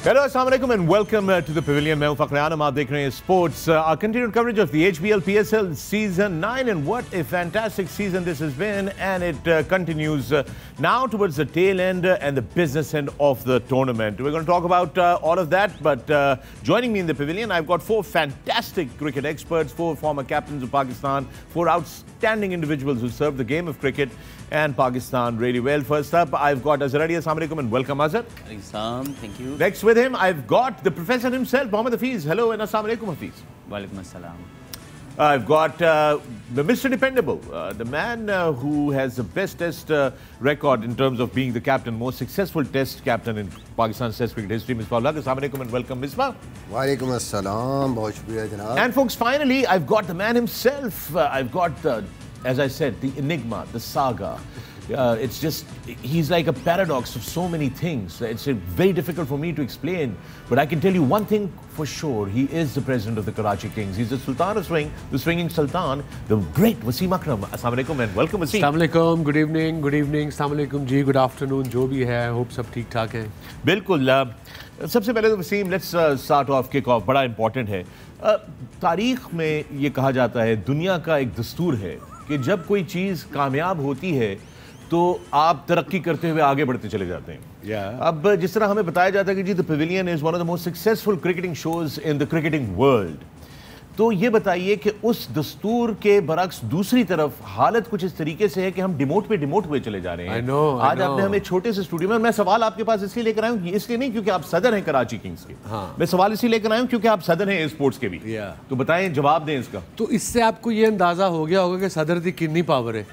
Hello, assalamu alaikum and welcome to the Pavilion. मैं हूं फ़खर आलम, आप देख रहे हैं Sports. Our continued coverage of the HBL PSL Season 9 and what a fantastic season this has been, and it continues now towards the tail end and the business end of the tournament. We're going to talk about all of that, but joining me in the Pavilion, I've got four fantastic cricket experts, four former captains of Pakistan, four outstanding individuals who served the game of cricket and Pakistan really well. First up, I've got Azhar Ali. Assalamu alaikum and welcome, Azhar. Thank you. Next with him, I've got the professor himself, Mohammad Hafiz. Hello and assalamu alaikum, Hafiz. Walaikum assalam. I've got the Mr. Dependable, the man who has the best test record in terms of being the captain, most successful test captain in Pakistan's test cricket history, Misbah ul Haq. Assalamu alaikum and welcome, Misbah. Walaikum assalam. Bahut shukriya, janab. And folks, finally, I've got the man himself. I've got the, as I said, the enigma, the saga. It's just, he's like a paradox of so many things. It's very difficult for me to explain, but I can tell you one thing for sure. He is the president of the Karachi Kings. He's the Sultan of Swing, the swinging Sultan, the great Wasim Akram. Assalamu alaikum and welcome, Wasim. Assalamu alaikum, good evening, Assalamu alaikum ji, good afternoon, जो भी है, hope सब ठीक ठाक है. बिल्कुल. सबसे पहले तो Wasim, let's start off, kick off, बड़ा important है. तारीख में ये कहा जाता है, दुनिया का एक दस्तूर है कि जब कोई चीज़ कामयाब होती है तो आप तरक्की करते हुए आगे बढ़ते चले जाते हैं. अब जिस तरह हमें बताया जाता है कि जी the Pavilion is one of the most successful cricketing shows in the cricketing world, तो ये बताइए कि उस दस्तूर के बरक्स दूसरी तरफ हालत कुछ इस तरीके से है कि हम डिमोट पे डिमोट हुए चले जा रहे हैं. आज आपने हमें छोटे से स्टूडियो में, मैं सवाल आपके पास इसलिए लेकर आया हूँ, इसलिए नहीं क्योंकि आप सदर हैं कराची किंग्स के. मैं सवाल इसलिए लेकर आया हूँ क्योंकि आप सदर हैं स्पोर्ट्स के भी. तो बताएं, जवाब दें इसका. तो इससे आपको ये अंदाजा हो गया होगा कि सदर की कितनी पावर है.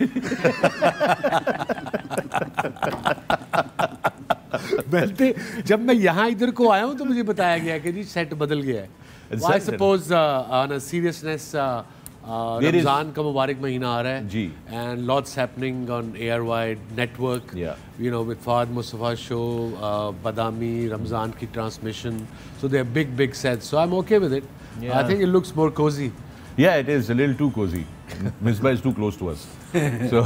जब मैं यहाँ इधर को आया हूँ तो मुझे बताया गया कि जी सेट बदल गया है. I suppose on a seriousness, Ramzan का मुबारक महीना आ रहा है जी, and lots happening on ARY network, you know, with Fahad Mustafa show, Badami, Ramzan ki transmission, so they're big sets, so I'm okay with it. I think it looks more cozy. Yeah, it is a little too cozy. Misbah is too close to us. So,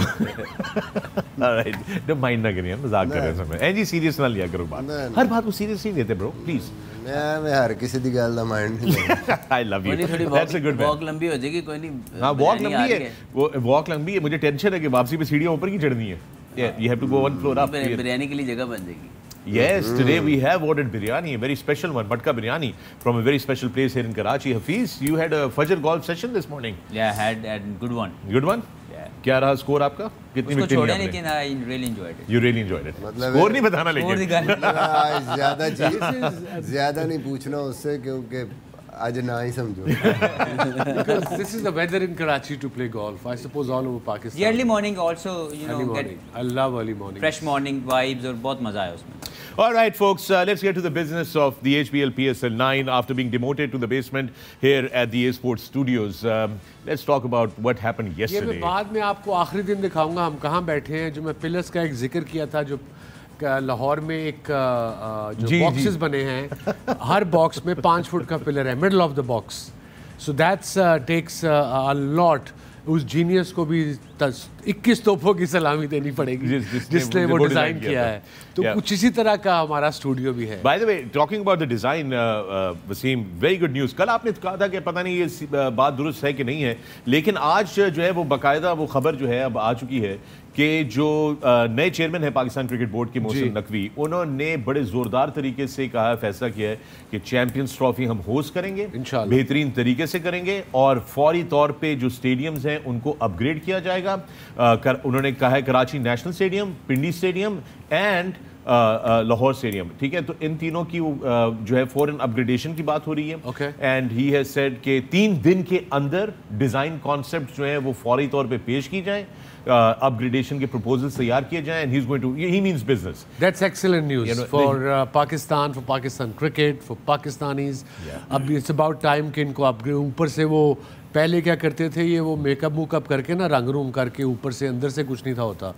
all right. Don't mind ना करिए, मजाक कर रहे हैं सब. ऐसी serious ना लिया करो बात. हर बात को सीरियस नहीं लेते bro, please. मैं हर किसी दी गल दा माइंड नहीं लेता. I love you. That's a good man. Walk लंबी हो जाएगी, कोई नहीं. हाँ, वॉक लंबी है. वो वॉक लंबी है. मुझे टेंशन है कि वापसी पे सीढ़ियाँ ऊपर की चढ़नी है. Yeah, you have to go one floor up. Biryani के लिए जगह बन जाएगी. Yes, today we have ordered biryani, a very special one, matka biryani, from a very special place here in Karachi. Hafiz, you had a Fajr golf session this morning. Yeah, had good one. Good one? Yeah. क्या रहा score आपका? कितनी wicket ली आपने? लेकिन I really enjoyed it. You really enjoyed it. Score नहीं बताना लेकिन. ज़्यादा नहीं पूछना उससे क्योंकि आज ना ही समझो. Because this is the weather in Karachi to play golf. I suppose all over Pakistan. The early morning also, you know, get I love early morning. Fresh morning vibes और बहुत मजा आया उसमें. All right, folks, let's get to the business of the HBL PSL 9 after being demoted to the basement here at the A Sports Studios. Let's talk about what happened yesterday. ये मैं बाद में आपको आखिरी दिन दिखाऊंगा हम कहाँ बैठे हैं. जो मैं पिलर्स का एक जिक्र किया था, जो लाहौर में एक जो बॉक्सेस बने हैं, हर बॉक्स में 5 फुट का पिलर है, middle of the box. So that's takes a lot. उस जीनियस को भी 21 तोपों की सलामी देनी पड़ेगी जिसने वो डिजाइन किया है. तो कुछ इसी तरह का हमारा स्टूडियो भी है. By the way, talking about the design, Wasim, very good news. कल आपने कहा था कि पता नहीं ये बात दुरुस्त है कि नहीं है, लेकिन आज जो है वो बाकायदा वो खबर जो है अब आ चुकी है कि जो नए चेयरमैन है पाकिस्तान क्रिकेट बोर्ड के मोहसिन नकवी, उन्होंने बड़े ज़ोरदार तरीके से कहा, फैसला किया है कि चैंपियंस ट्रॉफी हम होस्ट करेंगे, बेहतरीन तरीके से करेंगे और फौरी तौर पे जो स्टेडियम्स हैं उनको अपग्रेड किया जाएगा. उन्होंने कहा है Karachi national stadium, Pindi stadium and Lahore stadium. ठीक है, तो इन तीनों की जो है फॉरन अपग्रेडेशन की बात हो रही है. एंड ही हैज सेड कि 3 दिन के अंदर डिज़ाइन कॉन्सेप्ट जो है वो फौरी तौर पे पेश की जाए, अपग्रेडेशन के प्रपोजल्स तैयार किए जाएं, and he's going to, he means business. That's excellent news, you know, for Pakistan, for Pakistan cricket, for Pakistanis. अब it's about time कि इनको अपग्रेड, ऊपर से वो पहले क्या करते थे, ये वो मेकअप करके ना, रंग रूम करके ऊपर से अंदर से कुछ नहीं था होता.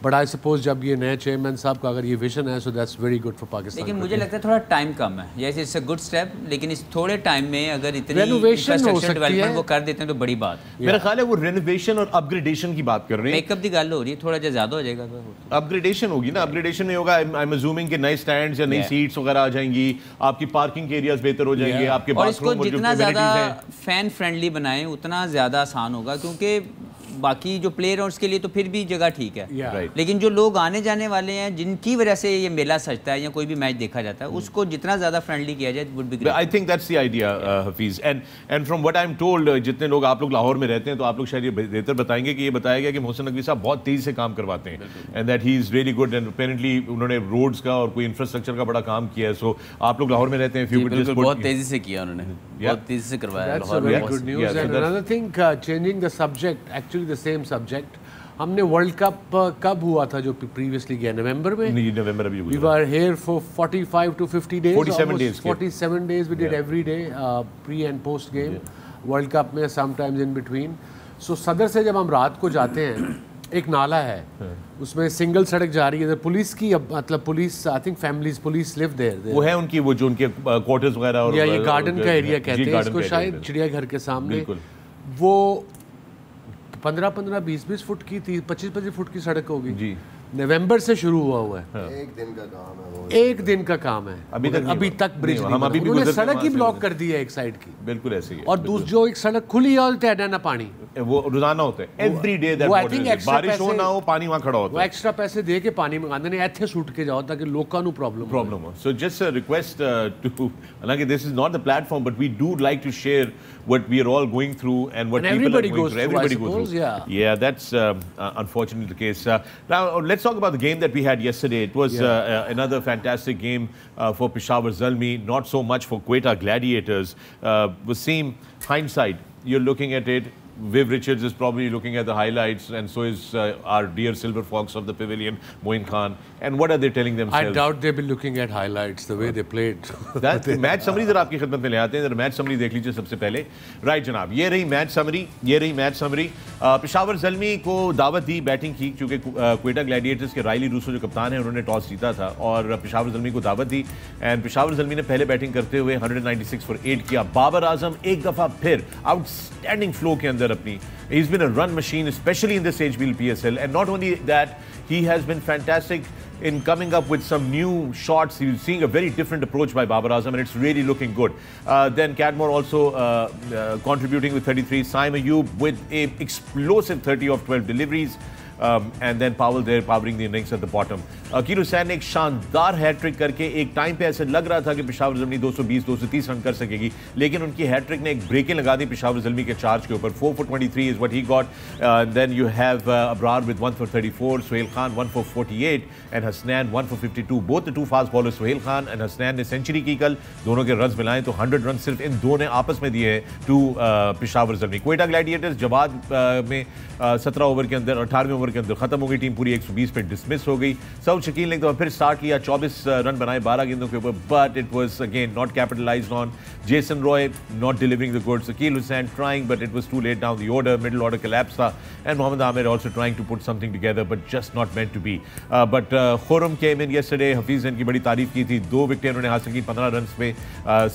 बट आई सपोज जब ये नए चेयरमैन साहब का अगर ये विजन है, so that's very good for Pakistan. लेकिन मुझे लगता है थोड़ा टाइम कम है, yes it's a good step, लेकिन इस थोड़े टाइम में अगर इतनी इंफ्रास्ट्रक्चर डेवलपमेंट वो कर देते हैं तो बड़ी बात है। मेरा ख्याल है वो रेनोवेशन और अपग्रेडेशन की बात कर रहे हैं। मेकअप की गल हो रही है, थोड़ा ज़्यादा हो जाएगा तो अपग्रेडेशन होगी ना, अपग्रेडेशन में होगा, आई एम अज्यूमिंग कि नए स्टैंड्स या नई सीट्स वगैरह आ जाएंगी, आपकी पार्किंग एरियाज बेहतर हो जाएंगे, आपके और इसको बाथरूम जितना ज़्यादा फैन फ्रेंडली बनाएं उतना ज़्यादा आसान होगा, क्योंकि बाकी जो प्लेयर हैं उसके लिए तो फिर भी जगह ठीक है, Right. लेकिन जो लोग आने जाने वाले हैं जिनकी वजह से ये मेला सजता है या कोई भी मैच देखा जाता है, उसको जितना ज़्यादा फ्रेंडली किया जाए would be great. I think that's the idea Hafeez, and from what I am told, जितने लोग आप लोग लाहौर में रहते हैं तो आप लोग शायद ये बेहतर बताएंगे कि ये बताया गया कि मोहसिन नकवी साहब बहुत तेज़ी से काम करवाते हैं and that he is really good, and apparently उन्होंने रोड्स का और कोई इंफ्रास्ट्रक्चर का बड़ा काम किया है। सो आप लोग लाहौर में रहते हैं, बहुत तेज़ी से किया उन्होंने, बहुत तेज़ी से करवाया। That's a very good news. And another thing, changing the subject, actually the same subject. हमने वर्ल्ड कप कब हुआ था जो प्रीवियसली गया, नवंबर में? नहीं, नवंबर अभी We were here for 45 to 50 days. 47 days. 47 days we did every day, pre and post game. World cup में sometimes in between. So सदर से जब हम रात को जाते हैं, एक नाला है, उसमें सिंगल सड़क जा रही है, पुलिस की, मतलब police, I think families, police live there, वो है उनकी, वो जो उनके क्वार्टर्स वगैरह और ये गार्डन का एरिया कहते हैं इसको, शायद चिड़ियाघर के सामने। वो 15-15, 20-20 फुट की, 25-25 फुट की सड़क होगी जी। नवंबर से शुरू हुआ है। एक दिन का काम है वो, एक दिन का काम है, अभी तक ब्रिज नहीं बना। उन्होंने सड़क ही ब्लॉक कर दी है एक साइड की, बिल्कुल ऐसे ही है। और जो एक सड़क खुली है और है ना पानी, वो रोजाना होता है, एवरी डे दैट, बारिश हो ना हो पानी वहां खड़ा होता है, वो एक्स्ट्रा पैसे दे के पानी मंगाते हैं, ऐसे सूट के जाओ ताकि लोगों को प्रॉब्लम हो। So just a request to, हालांकि this is not the platform, but we do like to share what we are all going through and what people are going through, everybody goes through, yeah, that's unfortunately the case. Now let's talk about the game that we had yesterday. It was another fantastic game for Peshawar Zalmi, not so much for Quetta Gladiators. Wasim, hindsight, you're looking at it, Viv Richards is probably looking at the highlights, and so is our dear Silver Fox of the Pavilion, Moin Khan. And what are they telling themselves? I doubt they'll be looking at highlights the way they played. That match summary जरा आपकी खिदमत में ले आते हैं, जरा match summary देख लीजिए सबसे पहले। राइट जनाब, ये रही मैच समरी। पेशावर ज़ल्मी को दावत दी बैटिंग की, क्योंकि क्वेटा ग्लैडिएटर्स के रायली रूसो जो कप्तान है उन्होंने टॉस जीता था और पेशावर ज़ल्मी को दावत दी, एंड पेशावर ज़ल्मी ने पहले बैटिंग करते हुए 196 फॉर 8 किया। बाबर आजम एक दफ़ा फिर आउटस्टैंडिंग फ्लो के अंदर अपनी, he's been a run machine, especially in this HBL PSL, and not only that, he has been fantastic in coming up with some new shots. He's seeing a very different approach by Babar Azam, and it's really looking good. Then Cadmore also contributing with 33. Saim Ayub with a explosive 30 of 12 deliveries. And then Powell there powering the innings at the bottom. Aqeel Hussain ने एक शानदार hat trick करके, एक time पे ऐसे लग रहा था कि पेशावर ज़ल्मी 220-230 रन कर सकेगी, लेकिन उनकी हैट्रिक ने एक ब्रेकें लगा दी पेशावर ज़ल्मी के चार्ज के ऊपर। 4 for 23 is what he got. Then you have Abrar with 1 for 34, Suhail Khan 1 for 48 and Hasnain 1 for 52. Both the two fast bowlers Suhail Khan and Hasnain ने सेंचुरी की कल, दोनों के रन मिलाएं तो 100 रन सिर्फ इन दो ने आपस में दिए हैं टू पेशावर ज़ल्मी। क्वेटा ग्लैडिएटर्स जवाब में 17 ओवर के अंदर, 18वें ओवर के अंदर खत्म हो गई टीम, पूरी 120 पे डिसमिस हो गई। सऊद शकील ने एक दफा फिर स्टार्ट किया, 24 रन बनाए 12 गेंदों के ऊपर, but it was again not capitalised on. Jason Roy not delivering the goods, Akeal Hosein trying but it was too late down the order, middle order collapse था, and Mohammad Amir also trying to put something together but just not meant to be. But Khurram came in yesterday, Hafeez ने इनकी बड़ी तारीफ की थी, 2 विकेटें उन्होंने हासिल की 15 रन पे।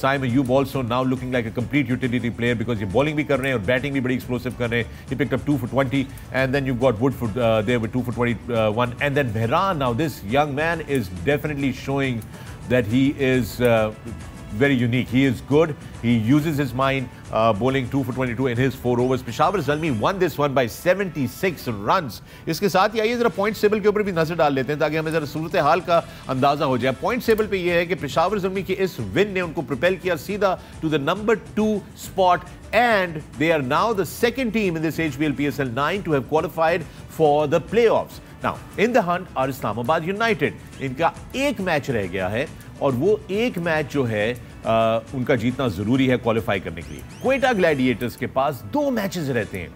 Saim Ayub also now looking like a complete utility player, because ये बॉलिंग भी कर रहे हैं और बैटिंग भी बड़ी एक्सप्लोसिव कर रहे हैं। He picked up 2 for 20 and then you've got Woodford there with 2 for 21, and then Mehran, now this young man is definitely showing that he is very unique. He is good. He uses his mind, bowling 2 for 22 in his 4 overs. Peshawar Zalmi won this one by 76 runs. इसके साथ ही आइए जरा point table के ऊपर भी नजर डाल लेते हैं ताकि हमें जरा सूरत हाल का अंदाजा हो जाए। पॉइंट टेबल पे ये है कि पेशावर ज़ल्मी की इस विन ने उनको प्रोपेल किया सीधा to the number 2 spot, and they are now the second team in this HBL PSL 9 to have qualified for the playoffs. Now in the hunt are Islamabad United. इनका एक मैच रह गया है और वो एक मैच जो है उनका जीतना जरूरी है क्वालिफाई करने के लिए। क्वेटा ग्लैडिएटर्स के पास 2 मैचेस रहते हैं,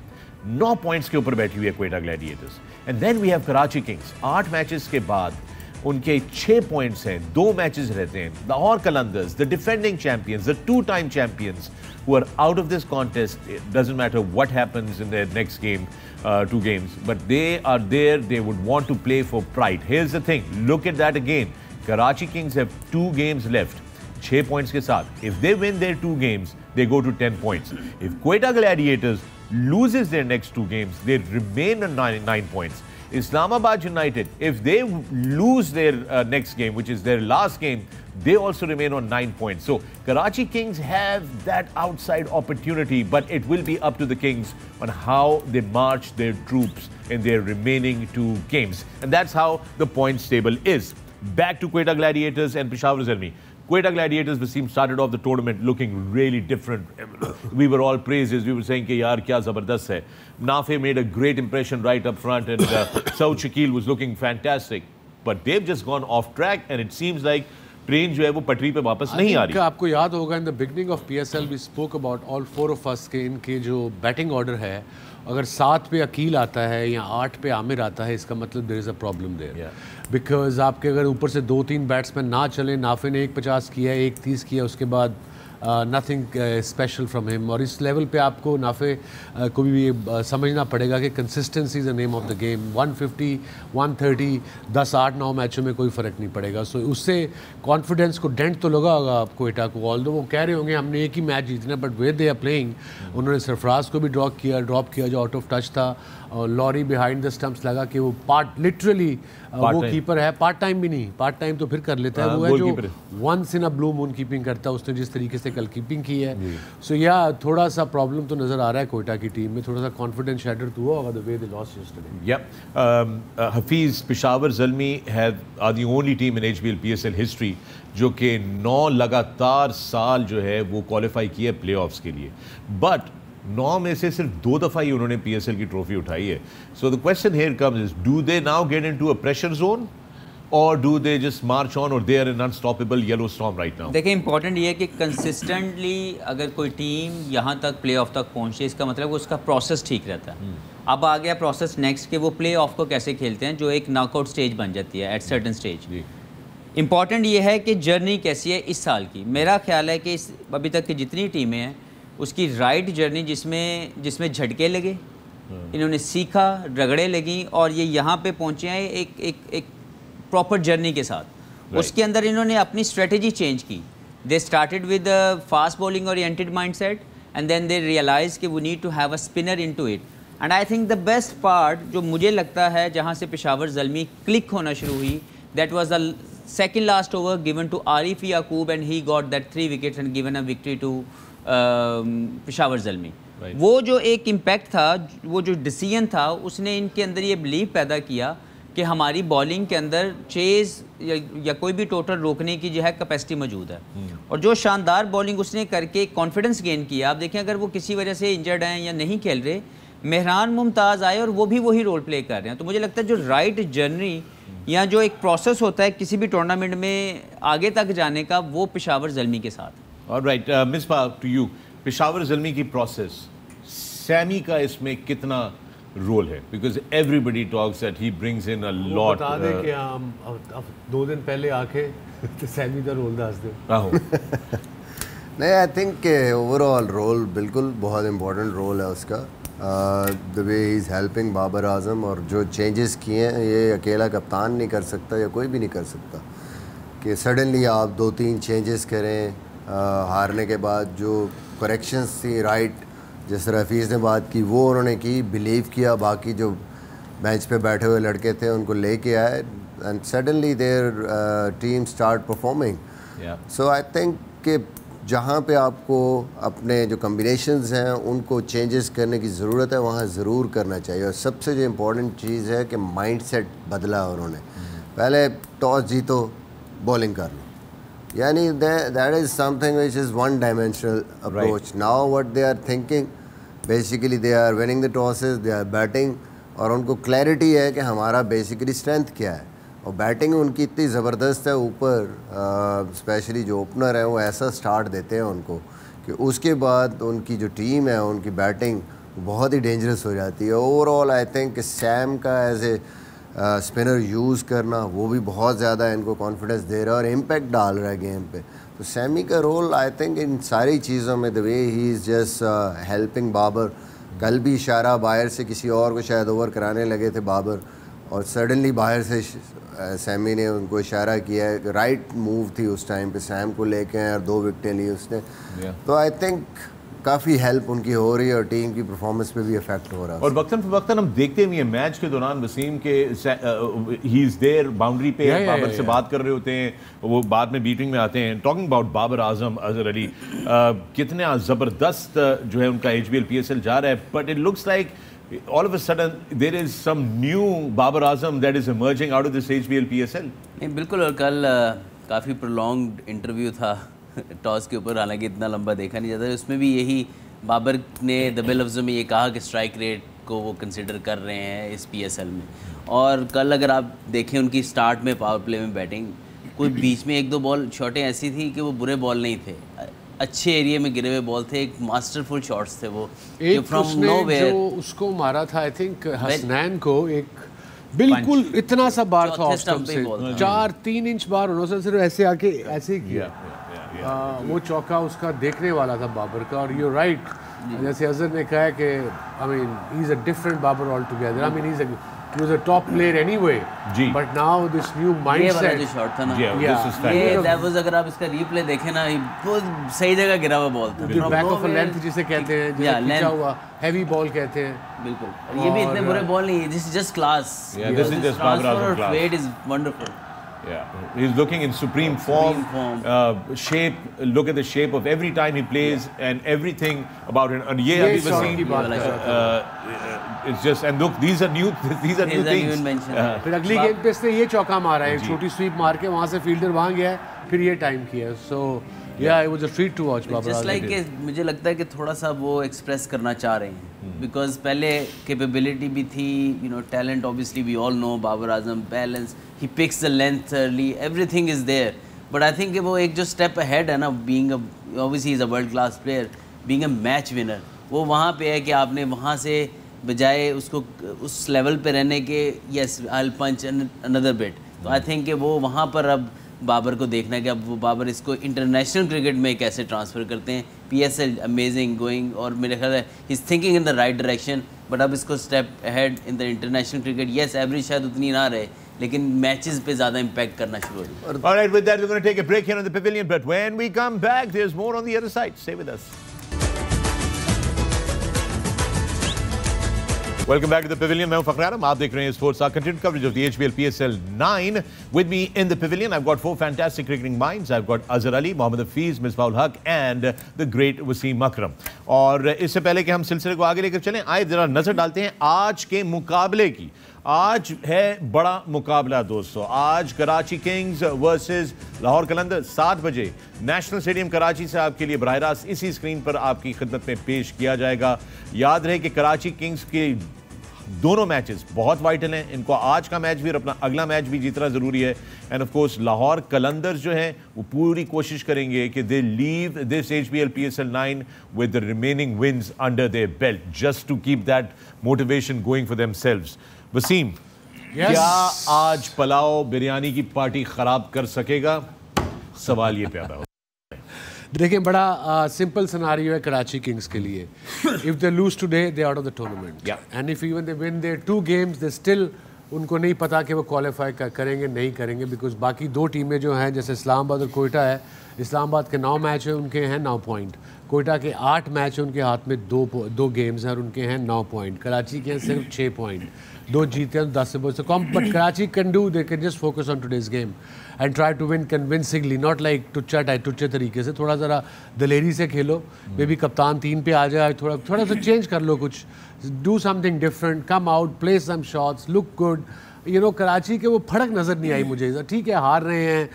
9 पॉइंट्स के ऊपर बैठी हुई है Quetta gladiators, and then we have Karachi kings. 8 matches के बाद उनके 6 पॉइंट्स हैं, 2 मैचेस रहते हैं। Lahore Qalandars, the defending champions, the 2-time champions who are out of this contest, it doesn't matter what happens in their next game, 2 games, but they are there, they would want to play for pride. Here's the thing, look at that again. Karachi Kings have 2 games left, 6 points के साथ. If they win their 2 games, they go to 10 points. If Quetta Gladiators loses their next 2 games, they remain on 9 points. Islamabad United, if they lose their next game, which is their last game, they also remain on 9 points. So Karachi Kings have that outside opportunity, but it will be up to the Kings on how they march their troops in their remaining 2 games. And that's how the points table is. Back to Quetta Gladiators and Peshawar Zalmi. Quetta Gladiators, Wasim, started off the tournament looking really different. We were all praises. We were saying कि यार क्या ज़बरदस्त है. Nafe made a great impression right up front, and Saud Shakil was looking fantastic. But they've just gone off track, and it seems like train जो है वो पटरी पे वापस नहीं आ रही। आपको याद होगा in the beginning of PSL we spoke about all 4 of us के इनके जो बैटिंग ऑर्डर है, अगर 7 पे अकील आता है या 8 पे आमिर आता है, इसका मतलब there is a problem there, because आपके अगर ऊपर से 2-3 बैट्समैन ना चले, नाफे ने 1 50 किया, 1 30 किया, उसके बाद नथिंग स्पेशल फ्रॉम हिम, और इस लेवल पे आपको नाफे को भी समझना पड़ेगा कि consistency is the name of the game. 150 130 10 8-9 मैचों में कोई फ़र्क नहीं पड़ेगा। सो उससे कॉन्फिडेंस को डेंट तो लगा होगा आपको क्वेटा को, ऑल्दो वो कह रहे होंगे हमने एक ही मैच जीतना, but way they are playing. उन्होंने सरफराज को भी ड्रॉप किया जो आउट ऑफ टच था, और लॉरी बिहाइंड द स्टंप्स लगा कि वो लिटरली वो कीपर है, पार्ट टाइम भी नहीं, पार्ट टाइम तो फिर कर लेता है, वो है जो once in a blue moon keeping करता है, उसने जिस तरीके से कल कीपिंग की है। सो या थोड़ा सा प्रॉब्लम तो नज़र आ रहा है कोयटा की टीम में, थोड़ा सा कॉन्फिडेंस शैटर्ड तो हुआ होगा the way they lost yesterday. Hafeez, Peshawar Zalmi are the only team in HBL PSL history जो कि 9 लगातार साल जो है वो क्वालिफाई किया प्ले ऑफ्स के लिए, बट 9 में से सिर्फ 2 दफ़ा ही उन्होंने PSL की ट्रॉफी उठाई है। So the question here comes is, do they now get into a pressure zone और do they just march on, और they are an unstoppable yellow storm right now? देखिए, इंपॉर्टेंट ये है कि कंसिस्टेंटली अगर कोई टीम यहाँ तक प्ले ऑफ तक पहुँचे, इसका मतलब उसका प्रोसेस ठीक रहता है। अब आ गया प्रोसेस नेक्स्ट के वो प्ले ऑफ को कैसे खेलते हैं, जो एक नॉकआउट स्टेज बन जाती है एट सर्टन स्टेज। इंपॉर्टेंट ये है कि जर्नी कैसी है इस साल की। मेरा ख्याल है कि इस अभी तक की जितनी टीमें हैं उसकी राइट जर्नी जिसमें झटके लगे, इन्होंने सीखा, रगड़े लगी, और ये यहाँ पे पहुँचे हैं एक प्रॉपर जर्नी के साथ। उसके अंदर इन्होंने अपनी स्ट्रेटजी चेंज की। They started with fast bowling oriented mindset, and then they realise कि we need to have a spinner into it. And I think the best part जो मुझे लगता है जहाँ से पेशावर ज़ल्मी क्लिक होना शुरू हुई, that was the second last over given to Arif Yaqoob, and he got that 3 wickets and given a victory to Peshawar Zalmi. वो जो एक इम्पैक्ट था, वो जो डिसीजन था, उसने इनके अंदर ये बिलीव पैदा किया कि हमारी बॉलिंग के अंदर चेज़ या कोई भी टोटल रोकने की जो है कैपेसिटी मौजूद है। और जो शानदार बॉलिंग उसने करके कॉन्फिडेंस गेन किया। आप देखें, अगर वो किसी वजह से इंजर्ड हैं या नहीं खेल रहे, मेहरान मुमताज़ आए और वो भी वही रोल प्ले कर रहे हैं। तो मुझे लगता है जो राइट जर्नी या जो एक प्रोसेस होता है किसी भी टूर्नामेंट में आगे तक जाने का, वो पेशावर ज़ल्मी के साथ। Alright, Misbah to you, Peshawar Zalmi की प्रोसेस, सैमी का इसमें कितना रोल है? Because everybody talks that he brings in a lot. बता दें कि हम 2 दिन पहले आके तो सैमी का रोल दस दे। नहीं, आई थिंक ओवरऑल रोल बिल्कुल बहुत इम्पोर्टेंट रोल है उसका। The way he is helping Babar Azam, और जो चेंजेस किए हैं ये अकेला कप्तान नहीं कर सकता या कोई भी नहीं कर सकता कि सडनली आप 2-3 चेंजेस करें। हारने के बाद जो करेक्शंस थी, राइट, जिस रफ़ीज़ ने बात की वो उन्होंने की, बिलीव किया, बाकी जो बेंच पे बैठे हुए लड़के थे उनको लेके आए, and suddenly their team start performing. So I think कि जहाँ पे आपको अपने जो कम्बिनेशंस हैं उनको चेंजेस करने की ज़रूरत है, वहाँ ज़रूर करना चाहिए। और सबसे जो इम्पोर्टेंट चीज़ है कि माइंडसेट बदला उन्होंने। पहले टॉस जीतो, बॉलिंग कर लो, यानी that is something which is one dimensional approach. Right. Now what they are thinking, basically they are winning the tosses, they are batting, और उनको क्लैरिटी है कि हमारा बेसिकली स्ट्रेंथ क्या है। और बैटिंग उनकी इतनी ज़बरदस्त है, ऊपर स्पेशली जो ओपनर है वो ऐसा स्टार्ट देते हैं उनको कि उसके बाद उनकी जो टीम है उनकी बैटिंग बहुत ही डेंजरस हो जाती है। ओवरऑल आई थिंक सैम का एज ए स्पिनर यूज़ करना, वो भी बहुत ज़्यादा इनको कॉन्फिडेंस दे रहा है और इम्पैक्ट डाल रहा है गेम पे। तो सैमी का रोल आई थिंक इन सारी चीज़ों में, the way he is just helping Babar. कल भी इशारा बाहर से किसी और को शायद ओवर कराने लगे थे बाबर, और सडनली बाहर से सैमी ने उनको इशारा किया है। राइट मूव थी उस टाइम पे, सैम को लेके आए और 2 विकेटें ली उसने। तो आई थिंक काफ़ी हेल्प उनकी हो रही है और टीम की परफॉर्मेंस पे भी इफेक्ट हो रहा है। और वक्तन हम देखते भी हैं मैच के दौरान वसीम के ही इज देयर बाउंड्री पे, बाबर से बात कर रहे होते हैं, वो बाद में बीटिंग में आते हैं। टॉकिंग अबाउट बाबर आजम, अजहर अली, कितना ज़बरदस्त जो है उनका HBL PSL जा रहा है, but it looks like all of a sudden there is some new Babar Azam that is emerging out of this HBL PSL. नहीं बिल्कुल, और कल काफ़ी प्रोलॉन्ग्ड इंटरव्यू था टॉस के ऊपर, हालांकि इतना लंबा देखा नहीं जाता। उसमें भी यही बाबर ने दबे लफ्ज़ों में ये कहा कि स्ट्राइक रेट को वो कंसिडर कर रहे हैं इस PSL में। और कल अगर आप देखें उनकी स्टार्ट में पावर प्ले में बैटिंग, कोई बीच में 1-2 बॉल शॉटें ऐसी थी कि वो बुरे बॉल नहीं थे, अच्छे एरिया में गिरे हुए बॉल थे, एक मास्टरफुल शॉट्स थे वो। एक फ्रॉम नोवेयर जो उसको मारा था आई थिंक हसनैन को, एक बिल्कुल इतना सा बार था ऑफ स्टंप से, 4-3 इंच बार उन्होंने सिर्फ ऐसे आके ऐसे ही किया। वो चौका उसका देखने वाला था बाबर का। और यू राइट, जैसे अजहर ने कहा कि I mean he is a different Babar all together. I mean he was a top player anyway, but now this new mindset, ये वाला जो शॉट था ना, ये that was, अगर आप इसका रीप्ले देखें ना, वो सही जगह गिरा हुआ बॉल था, बैक ऑफ अ लेंथ जिसे कहते हैं, जिसे खींचा हुआ हैवी बॉल कहते हैं। बिल्कुल, ये भी इतने बुरे बॉल नहीं है, this is just class, this is just Babar Azam class. Weight is wonderful. Yeah, he's looking in supreme form. Shape. Look at the shape of every time he plays and everything about it. And ये अभी Wasim, it's just, and look, these are new things. फिर अगली गेंद पे इसने ये चौका मारा है, छोटी स्वीप मार के, वहाँ से फील्डर वहाँ गया है, फिर ये टाइम किया। So yeah, it was a treat to watch Babar Azam. Just like मुझे लगता है कि थोड़ा सा वो एक्सप्रेस करना चाह रहे हैं, बिकॉज पहले कैपेबिलिटी भी थी, you know, talent obviously we all know, Babar Azam balance, he picks the length early, everything is there, but I think वो एक जो स्टेप अहेड है ना, being obviously is a world class player, being a match winner, वो वहाँ पे है कि आपने वहाँ से बजाय उसको उस लेवल पे रहने के, yes I will punch another bit, तो आई थिंक कि वो वहाँ पर अब बाबर को देखना है कि अब वो बाबर इसको इंटरनेशनल क्रिकेट में कैसे ट्रांसफ़र करते हैं। PSL अमेजिंग गोइंग, और मेरे ख्याल है he is thinking in the right direction, but अब इसको step ahead in the international cricket, yes average शायद उतनी ना रहे, लेकिन मैचेस पे ज़्यादा इम्पैक्ट करना शुरू हो जाए। All right, with that we're going to take a break here on the Pavilion, but when we come back there's more on the other side. Stay with us. Welcome back to the Pavilion. मैं हूं फखर आलम, आप देख रहे हैं sports का continued coverage of the HBL PSL 9. With me in the Pavilion, I've got 4 fantastic cricketing minds. I've got Azhar Ali, Mohammad Hafiz, Misbah-ul Haq and the great Wasim Akram. और इससे पहले कि हम सिलसिले को आगे लेकर चलें, आइए जरा नजर डालते हैं आज के मुकाबले की। आज है बड़ा मुकाबला दोस्तों, आज कराची किंग्स वर्सेस लाहौर कलंदर 7 बजे नेशनल स्टेडियम कराची से आपके लिए बराह रास्त इसी स्क्रीन पर आपकी खिदमत में पेश किया जाएगा। याद रहे कि कराची किंग्स के दोनों मैचेस बहुत वाइटल हैं, इनको आज का मैच भी और अपना अगला मैच भी जीतना ज़रूरी है। And of course Lahore Qalandars जो हैं वो पूरी कोशिश करेंगे कि they leave this HBL PSL 9 with the remaining wins under their belt, just to keep that motivation going for themselves. Wasim, क्या आज पुलाव बिरयानी की पार्टी खराब कर सकेगा? सवाल ये पैदा हो। देखिए, बड़ा सिंपल सिनारियो है कराची किंग्स के लिए। If they lose today they out of the tournament, and if even they win their 2 games, they still, उनको नहीं पता कि वो क्वालिफाई करेंगे नहीं करेंगे, बिकॉज बाकी 2 टीमें जो हैं, जैसे इस्लामाबाद और कोयटा है, इस्लामाबाद के 9 मैच है, उनके हैं 9 पॉइंट, कोयटा के 8 मैच है, उनके हाथ में 2 गेम्स हैं और उनके हैं 9 पॉइंट, कराची के हैं सिर्फ 6 पॉइंट, 2 जीते हैं 10 से बहुत कम, but Karachi can do, they can just focus on today's game and try to win convincingly, not like टुच्चे तरीके से, थोड़ा ज़रा दलेरी से खेलो, मे बी कप्तान 3 पे आ जाए, थोड़ा सा चेंज कर लो, कुछ do something different, come out, play some shots, look good. You know, Karachi के वो फड़क नज़र नहीं आई मुझे। ठीक है, हार रहे हैं,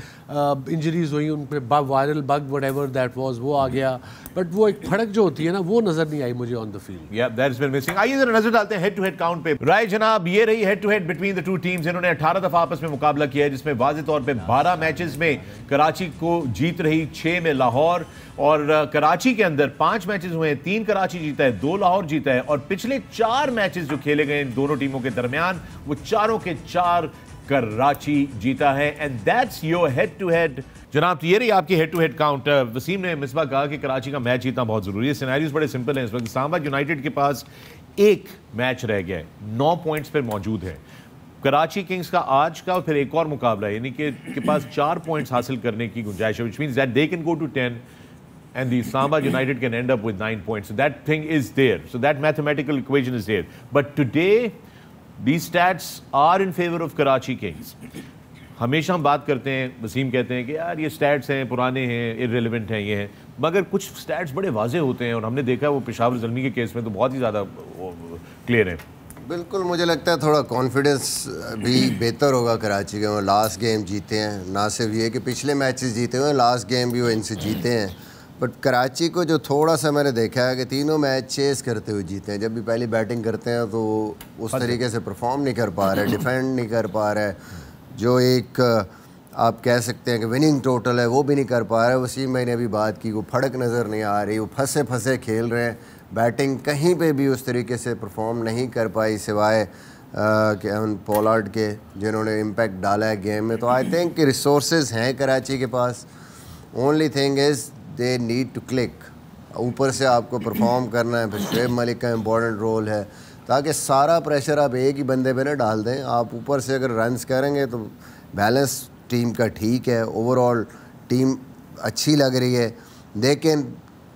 इंजरीज हुई उन पर, viral bug whatever that was, वो आ गया, बट वो एक फड़क जो होती है ना, वो नज़र नहीं आई मुझे on the field. Yeah that's been missing. आइए जरा नजर डालते हैं हेड टू हेड काउंट पे। राइट जनाब, ये रही head to head between the 2 teams. इन्होंने 18 दफा आपस में मुकाबला किया है, जिसमें वाज़ेह तौर पे 12 मैचेस में कराची को जीत रही, 6 में लाहौर, और कराची के अंदर 5 मैचेस हुए हैं, 3 कराची जीता है, 2 लाहौर जीता है, और पिछले 4 मैचेस जो खेले गए इन दोनों टीमों के दरमियान वो चारों के 6-4 कराची जीता है। And that's your head to head. जनाब, तो ये रही आपकी head to head count. Waseem ने मिसबा कहा कि कराची का मैच जीतना बहुत जरूरी है। सिनेरियोज बड़े सिंपल हैं इस वक्त। इस्लामाबाद यूनाइटेड के पास एक मैच रह गया है, 9 पॉइंट्स पर मौजूद है। कराची किंग्स का आज का और फिर एक और मुकाबला है, यानी कि के पास 4 पॉइंट्स हासिल करने की गुंजाइश है, which means that they can go to 10 and the Islamabad United can end up with 9 points. So that thing is there. So that mathematical equation is there. But today, these stats are in favor of Karachi Kings. हमेशा हम बात करते हैं, वसीम कहते हैं कि यार ये स्टैट्स हैं, पुराने हैं, इररिलेवेंट हैं, ये हैं, मगर कुछ स्टैट्स बड़े वाजे होते हैं और हमने देखा वो पेशावर ज़ल्मी के केस में तो बहुत ही ज़्यादा क्लियर है। बिल्कुल, मुझे लगता है थोड़ा कॉन्फिडेंस भी बेहतर होगा कराची के। वो लास्ट गेम जीते हैं, ना सिर्फ ये कि पिछले मैचेस जीते हुए, लास्ट गेम भी वो इनसे जीते हैं। बट कराची को जो थोड़ा सा मैंने देखा है कि तीनों मैच चेस करते हुए जीते हैं। जब भी पहली बैटिंग करते हैं तो उस तरीके से परफॉर्म नहीं कर पा रहे, डिफेंड नहीं कर पा रहे, जो एक आप कह सकते हैं कि विनिंग टोटल है वो भी नहीं कर पा रहे। वसीम भाई ने भी बात की, वो फड़क नज़र नहीं आ रही, वो फंसे फंसे खेल रहे हैं। बैटिंग कहीं पे भी उस तरीके से परफॉर्म नहीं कर पाई सिवाय केविन पोलार्ड के, जिन्होंने इम्पैक्ट डाला है गेम में। तो आई थिंक कि रिसोर्सेज हैं कराची के पास। Only thing is they need to click. ऊपर से आपको परफॉर्म करना है, फिर शुएब मलिक का इम्पोर्टेंट रोल है, ताकि सारा प्रेशर आप एक ही बंदे पे ना डाल दें। आप ऊपर से अगर रन्स करेंगे तो बैलेंस टीम का ठीक है, ओवरऑल टीम अच्छी लग रही है। लेकिन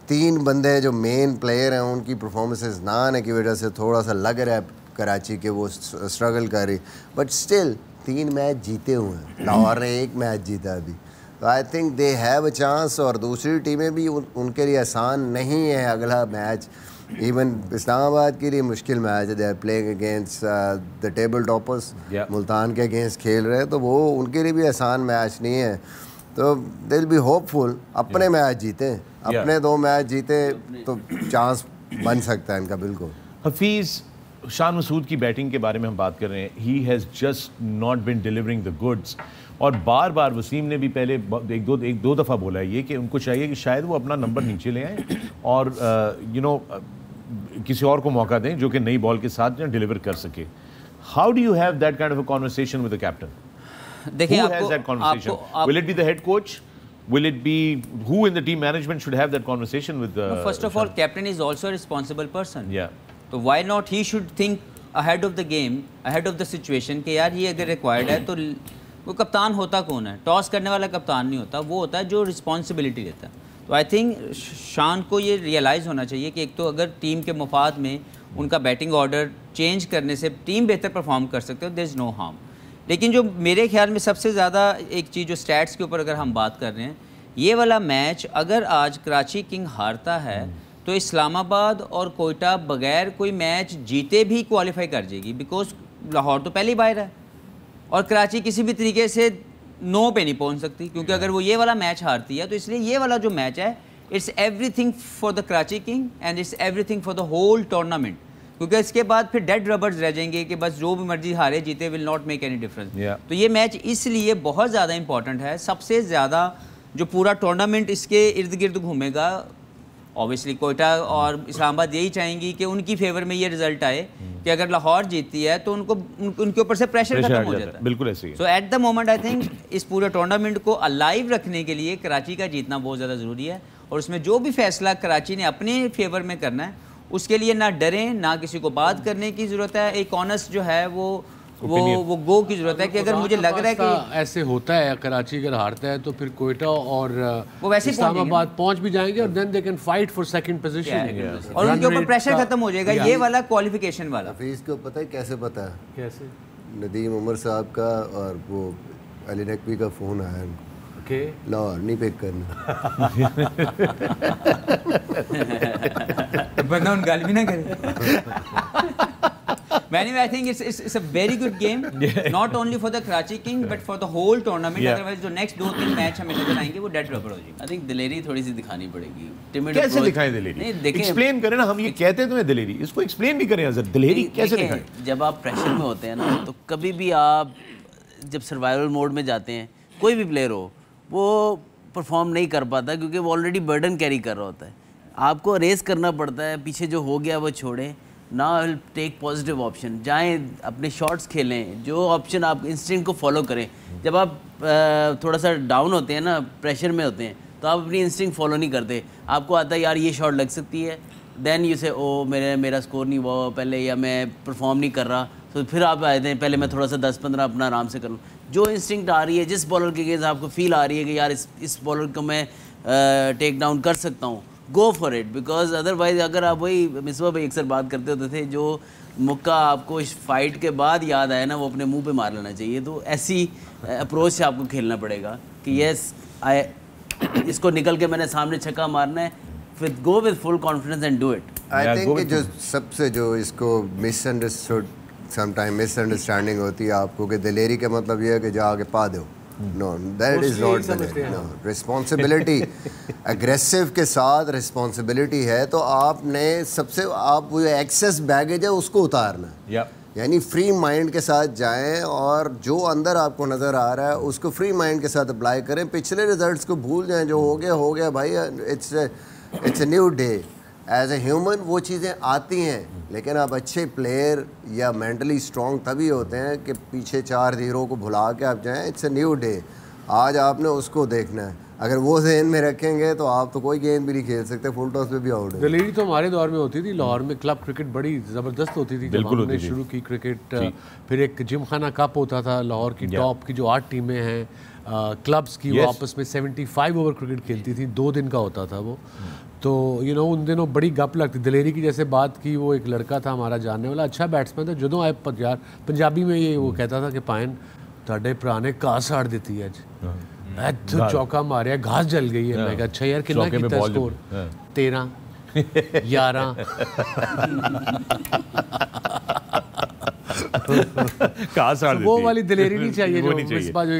3 बंदे जो मेन प्लेयर हैं उनकी परफॉर्मेंसेस ना आने की वजह से थोड़ा सा लग रहा है कराची के वो स्ट्रगल कर रही। बट स्टिल 3 मैच जीते हुए हैं, लाहौर ने 1 मैच जीता अभी। तो I think they have a chance. और दूसरी टीमें भी उनके लिए आसान नहीं है अगला मैच। इवन इस्लामाबाद के लिए मुश्किल मैच है। They are playing against the table toppers, Multan के अगेंस्ट खेल रहे हैं, तो वो उनके लिए भी आसान मैच नहीं है। तो दे विल बी होपफुल, अपने मैच जीते, अपने 2 मैच जीते तो चांस बन सकता है इनका। बिल्कुल। हफीज़, शान मसूद की बैटिंग के बारे में हम बात कर रहे हैं। He has just not been delivering the goods. और बार बार वसीम ने भी पहले एक दो दफ़ा बोला है ये कि उनको चाहिए कि शायद वो अपना नंबर नीचे ले आएँ और किसी और को मौका दें जो कि नई बॉल के साथ डिलीवर कर सके। How do you have that kind of a conversation with the captain? देखिए, Who has that conversation? Will it be the head coach? Will it be who in the team management should have that conversation with the? First of all, captain is also a responsible person. Yeah. So why not he should think ahead of the game, ahead of the situation कि यार ये अगर required है तो वो कप्तान होता कौन है? टॉस करने वाला कप्तान नहीं होता, वो होता है जो रिस्पॉन्सिबिलिटी लेता है। तो आई थिंक शान को ये रियलाइज़ होना चाहिए कि एक तो अगर टीम के मफाद में उनका बैटिंग ऑर्डर चेंज करने से टीम बेहतर परफॉर्म कर सकते हो, देयर इज़ नो हार्म। लेकिन जो मेरे ख्याल में सबसे ज़्यादा एक चीज़ जो स्टैट्स के ऊपर अगर हम बात कर रहे हैं, ये वाला मैच अगर आज कराची किंग हारता है तो इस्लामाबाद और कोयटा बगैर कोई मैच जीते भी क्वालिफाई कर जाएगी, बिकॉज लाहौर तो पहले ही बाहर है और कराची किसी भी तरीके से 9 पे नहीं पहुंच सकती, क्योंकि अगर वो ये वाला मैच हारती है तो इसलिए ये वाला जो मैच है it's everything for the Karachi king and it's everything for the whole tournament, क्योंकि इसके बाद फिर डेड रबर्स रह जाएंगे कि बस जो भी मर्जी हारे जीते will not make any difference. तो ये मैच इसलिए बहुत ज़्यादा इंपॉर्टेंट है, सबसे ज़्यादा जो पूरा टूर्नामेंट इसके इर्द गिर्द घूमेगा। ऑब्वियसली कोयटा और इस्लामाबाद यही चाहेंगी कि उनकी फेवर में ये रिजल्ट आए कि अगर लाहौर जीतती है तो उनके ऊपर से प्रेशर खत्म हो जाता है। बिल्कुल ऐसे ही। So at the moment I think इस पूरे टूर्नामेंट को अलाइव रखने के लिए कराची का जीतना बहुत ज़्यादा ज़रूरी है, और उसमें जो भी फैसला कराची ने अपने फेवर में करना है उसके लिए ना डरें, ना किसी को बात करने की ज़रूरत है। एक ऑनेस्ट जो है वो गो की ज़रूरत है कि अगर मुझे लग रहा है कि ऐसे होता है, कराची अगर हारता है तो फिर कोयटा और वो वैसे इस्लामाबाद पहुंच भी जाएंगे और then they can fight for second position और उनके ऊपर प्रेशर खत्म हो जाएगा। ये वाला क्वालिफिकेशन वाला हफीज़ को पता है कैसे पता है? कैसे? नदीम उमर साहब का और वो अली नकवी का फ़ोन आया उनको। लाहौर नहीं पिक करना। बंदा उन गाली भी ना करे। Anyway, I think it's a very good game, not only for the Karachi King but for the whole tournament. Otherwise, जो next 2-3 मैच हमें नजर आएंगे वो डेड रबर हो जाएंगे। I think दिलेरी थोड़ी सी दिखानी पड़ेगी। कैसे दिखाएं दिलेरी? नहीं देखें, एक्सप्लेन करें ना। हम ये कहते हैं तुम्हें दिलेरी, इसको एक्सप्लेन भी करें अजर। दिलेरी कैसे दिखाएं? जब आप प्रेशर में होते हैं ना, तो कभी भी आप जब सर्वाइवल मोड में जाते हैं, कोई भी प्लेयर हो वो परफॉर्म नहीं कर पाता क्योंकि वो ऑलरेडी बर्डन कैरी कर रहा होता है। आपको रेस करना पड़ता है, पीछे जो हो गया वो छोड़ें। नाउ टेक पॉजिटिव ऑप्शन, जाएं अपने शॉट्स खेलें, जो ऑप्शन आप इंस्टिंक्ट को फॉलो करें। जब आप थोड़ा सा डाउन होते हैं ना, प्रेशर में होते हैं, तो आप अपनी इंस्टिंक्ट फॉलो नहीं करते। आपको आता है यार ये शॉट लग सकती है, देन यू से ओ मेरा स्कोर नहीं हुआ पहले, या मैं परफॉर्म नहीं कर रहा, तो फिर आप आए थे पहले मैं थोड़ा सा 10-15 अपना आराम से कर लूँ। जो इंस्टिंक्ट आ रही है, जिस बॉलर के अगेंस्ट आपको फील आ रही है कि यार इस बॉलर को मैं टेक डाउन कर सकता हूँ, go for it. Because otherwise अगर आप वही मिसबा भाई अक्सर बात करते होते थे, जो मुक्का आपको इस फाइट के बाद याद आया ना, वो अपने मुंह पे मार लेना चाहिए। तो ऐसी अप्रोच से आपको खेलना पड़ेगा कि यस इसको निकल के मैंने सामने छक्का मारना है, फिर go with full confidence and do it. I think जो सबसे जो इसको मिसअंडरस्टूड समटाइम मिसअंडरस्टैंडिंग होती है आपको कि दिलेरी का मतलब ये है कि जाके पा दो। नो, दैट इज नॉट दिलेरी। नो, रिस्पॉन्सिबिलिटी एग्रेसिव के साथ रिस्पॉन्सिबिलिटी है, तो आपने सबसे आप वो एक्सेस बैगेज है उसको उतारना है। यानी फ्री माइंड के साथ जाएं और जो अंदर आपको नज़र आ रहा है उसको फ्री माइंड के साथ अप्लाई करें। पिछले रिजल्ट्स को भूल जाएं, जो हो गया भाई, it's a new day. As a human वो चीज़ें आती हैं, लेकिन आप अच्छे प्लेयर या मेंटली स्ट्रॉन्ग तभी होते हैं कि पीछे 4-0 को भुला के आप जाएं। इट्स ए न्यू डे, आज आपने उसको देखना है। अगर वो जहन में रखेंगे तो आप तो कोई गेम भी नहीं खेल सकते, फुल टॉस पे भी आउट है। दिलेरी तो हमारे दौर में होती थी, लाहौर में क्लब क्रिकेट बड़ी ज़बरदस्त होती थी जब हमने शुरू की क्रिकेट। फिर एक जिमखाना कप होता था, लाहौर की टॉप की जो 8 टीमें हैं क्लब्स की, वो आपस में 75 ओवर क्रिकेट खेलती थी, 2 दिन का होता था वो। तो उन दिनों बड़ी गप लगती। दिलेरी की जैसे बात की, वो एक लड़का था हमारा जानने वाला, अच्छा बैट्समैन था। जो आए यार पंजाबी में ये वो कहता था कि पायन तुहाडे भरा ने घास साड़ दी है अज, तो चौका मारिया, घास जल गई है। मैं कहा अच्छा यार कितना कीता स्कोर? 13 11 वो वाली दिलेरी नहीं चाहिए जो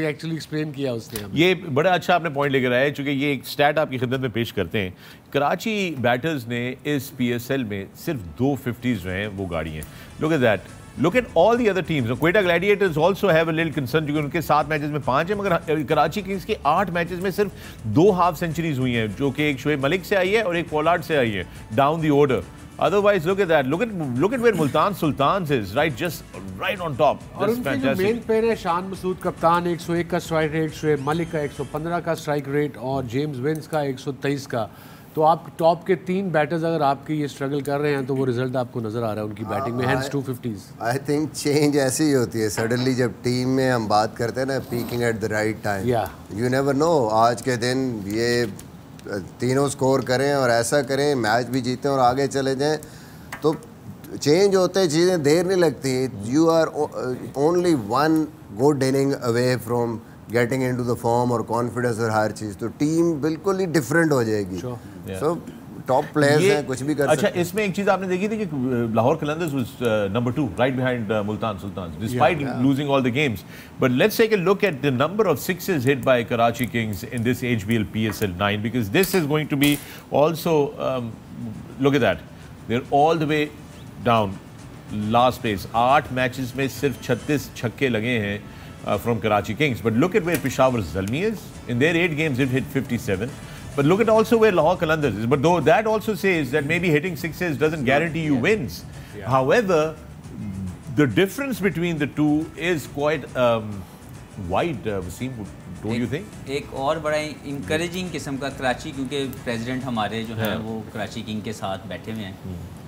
एक्चुअली एक्सप्लेन किया उसने हमें। ये बड़ा अच्छा आपने पॉइंट लेकर आया है, चूंकि ये एक स्टैट आपकी खिदमत में पेश करते हैं। कराची बैटर्स ने इस PSL में सिर्फ 2 50s जो हैं वो गाड़ी हैं। Look at that, look at all the other teams. Quetta Gladiators also have a little concern, क्योंकि उनके 7 मैचेस में 5 है, मगर कराची किंग्स के 8 मैचेस में सिर्फ 2 हाफ सेंचुरीज हुई हैं, जो कि एक शोएब मलिक से आई है और एक पोलार्ड से आई है, down the order. Otherwise, look at that. Look at where Multan Sultans is, just right on top. और उनके जो मेन प्लेयर है शान मसूद कप्तान, 101 का स्ट्राइक रेट, शोएब मलिक का 115 का स्ट्राइक रेट और जेम्स विंस का 123 का। तो आप टॉप के 3 बैटर्स अगर आपकी ये स्ट्रगल कर रहे हैं तो वो रिजल्ट आपको नजर आ रहा है उनकी बैटिंग में, hence 2 50s। I think change ऐसी ही होती है सडनली, जब टीम में हम बात करते हैं ना, peeking at the right time. You never know, आज के दिन ये तीनों स्कोर करें और ऐसा करें, मैच भी जीतें और आगे चले जाएं, तो चेंज होते चीज़ें देर नहीं लगती। You are only 1 good inning away from getting into the form और कॉन्फिडेंस और हर चीज़, तो टीम बिल्कुल ही डिफरेंट हो जाएगी। सो टॉप प्लेयर्स हैं, कुछ भी कर अच्छा, इसमें एक चीज़ आपने देखी थी कि Lahore Qalandars was number 2 right behind Multan Sultan despite losing all the games. But let's take a look at the number of sixes hit by Karachi kings in this HBL PSL 9, because this is going to be also, look at that, there all the way down last place. 8 matches में सिर्फ 36 छक्के लगे हैं from Karachi kings. But look at where Peshawar Zalmi is, in their 8 games it hit 57. But look at also where Lahore Qalandars is. But though that also says that maybe hitting sixes doesn't guarantee you wins. However, the difference between the two is quite wide, Waseem, don't you think? एक और बड़ा encouraging किस्म का कराची, क्योंकि president हमारे जो है वो कराची किंग के साथ बैठे हुए हैं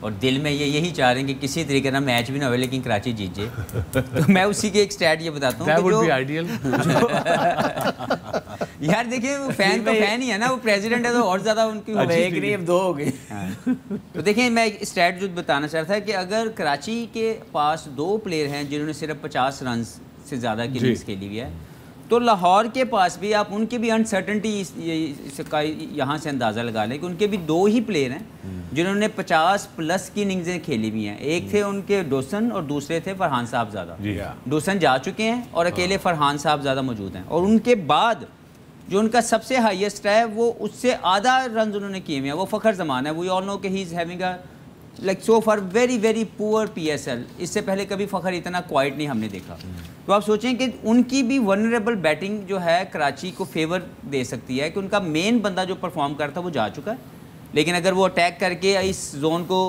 और दिल में यही चाह रहे हैं कि किसी तरीके का मैच भी ना हो लेकिन कराची जीत जाए। तो मैं उसी के एक स्टैट ये बताता हूँ। That would be ideal. यार देखिए, वो फैन तो फैन ही है ना, वो प्रेसिडेंट है तो और ज़्यादा उनकी एक नहीं अब 2 हो गई। तो देखिए, मैं एक स्टैट जो बताना चाह रहा था कि अगर कराची के पास 2 प्लेयर हैं जिन्होंने सिर्फ 50 रन से ज़्यादा की इनिंग्स खेली हुई है, तो लाहौर के पास भी आप उनकी भी अनसर्टनटी इसका यहाँ से अंदाज़ा लगा लें कि उनके भी 2 ही प्लेयर हैं जिन्होंने 50+ की इनिंग्सें खेली हुई हैं। एक थे उनके डोसन और दूसरे थे फरहान साहबज़ादा। डोसन जा चुके हैं और अकेले फरहान साहबज़ादा मौजूद हैं, और उनके बाद जो उनका सबसे हाईएस्ट है वो उससे आधा रन उन्होंने किए हुए हैं, वो फ़खर ज़मान है। वी ऑल नो कि he is having a like so for very very poor PSL। इससे पहले कभी फ़खर इतना क्वाइट नहीं हमने देखा। तो आप सोचें कि उनकी भी वनरेबल बैटिंग जो है कराची को फेवर दे सकती है कि उनका मेन बंदा जो परफॉर्म करता वो जा चुका है, लेकिन अगर वो अटैक करके इस जोन को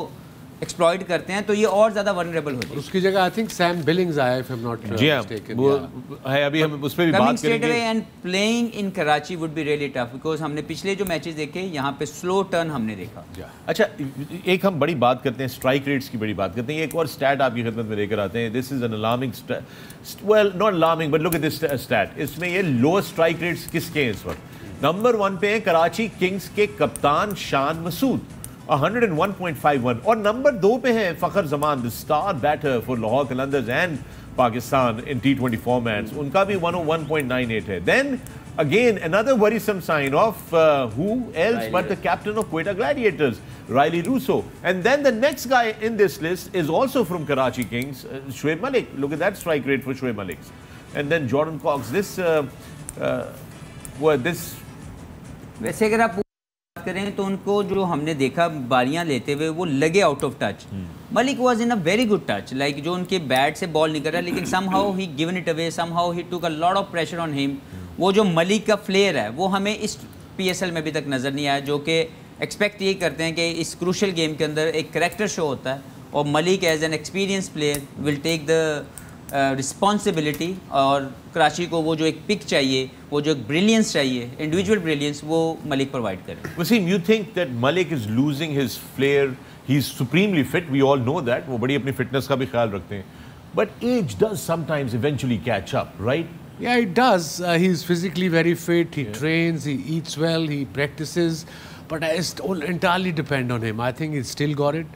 एक्सप्लॉइट करते हैं तो ये और ज़्यादा वनरेबल होती है। उसकी जगह आई थिंक सैम बिलिंग्स आया if I am not mistaken. वो है, अभी हम उस पे भी बात करेंगे। And playing in Karachi would be really tough because हमने पिछले जो मैचेस देखे यहाँ पे स्लो टर्न हमने देखा। अच्छा, एक हम बड़ी बात करते हैं, स्ट्राइक रेट्स की बड़ी बात करते हैं। एक और स्टैट आपकी खिदमत में लेकर आते हैं। This is an alarming, well not alarming but look at this stat. इसमें ये लो स्ट्राइक रेट्स किसके हैं इस वक्त? नंबर 1 पे है कराची किंग्स के कप्तान शान मसूद 101.51, और नंबर 2 पे है Fakhar Zaman, the star batter for Lahore Qalandars and Pakistan in T20 formats, उनका भी 101.98 है। Then again another worrisome sign of who else but the captain of Quetta Gladiators, Riley Russo. And then the next guy in this list is also from Karachi Kings, Shoaib Malik. Look at that strike rate for Shoaib Malik. And then Jordan Cox. वैसे अगर आप बात करें तो उनको जो हमने देखा बारियां लेते हुए वो लगे out of touch. Malik was in a very good touch, like जो उनके बैट से बॉल निकल रहा है, लेकिन somehow he given it away, somehow he took a lot of pressure on him. वो जो मलिक का फ्लेयर है वो हमें इस PSL में अभी तक नज़र नहीं आया, जो कि एक्सपेक्ट ये करते हैं कि इस क्रूशल गेम के अंदर एक करैक्टर शो होता है और Malik as an experience player will take the responsibility, और कराची को वो जो एक पिक चाहिए, वो जो एक ब्रिलियंस चाहिए, इंडिविजुअल ब्रिलियंस, वो मलिक प्रोवाइड करे। Wasim, you think that Malik is losing his flair? He's supremely fit, we all know that. वो बड़ी अपनी फिटनेस का भी ख्याल रखते हैं, but age does sometimes eventually catch up, right? Yeah, it does. He's physically very fit. He trains. He eats well. He practices. But it all entirely depend on him. I think he's still got it.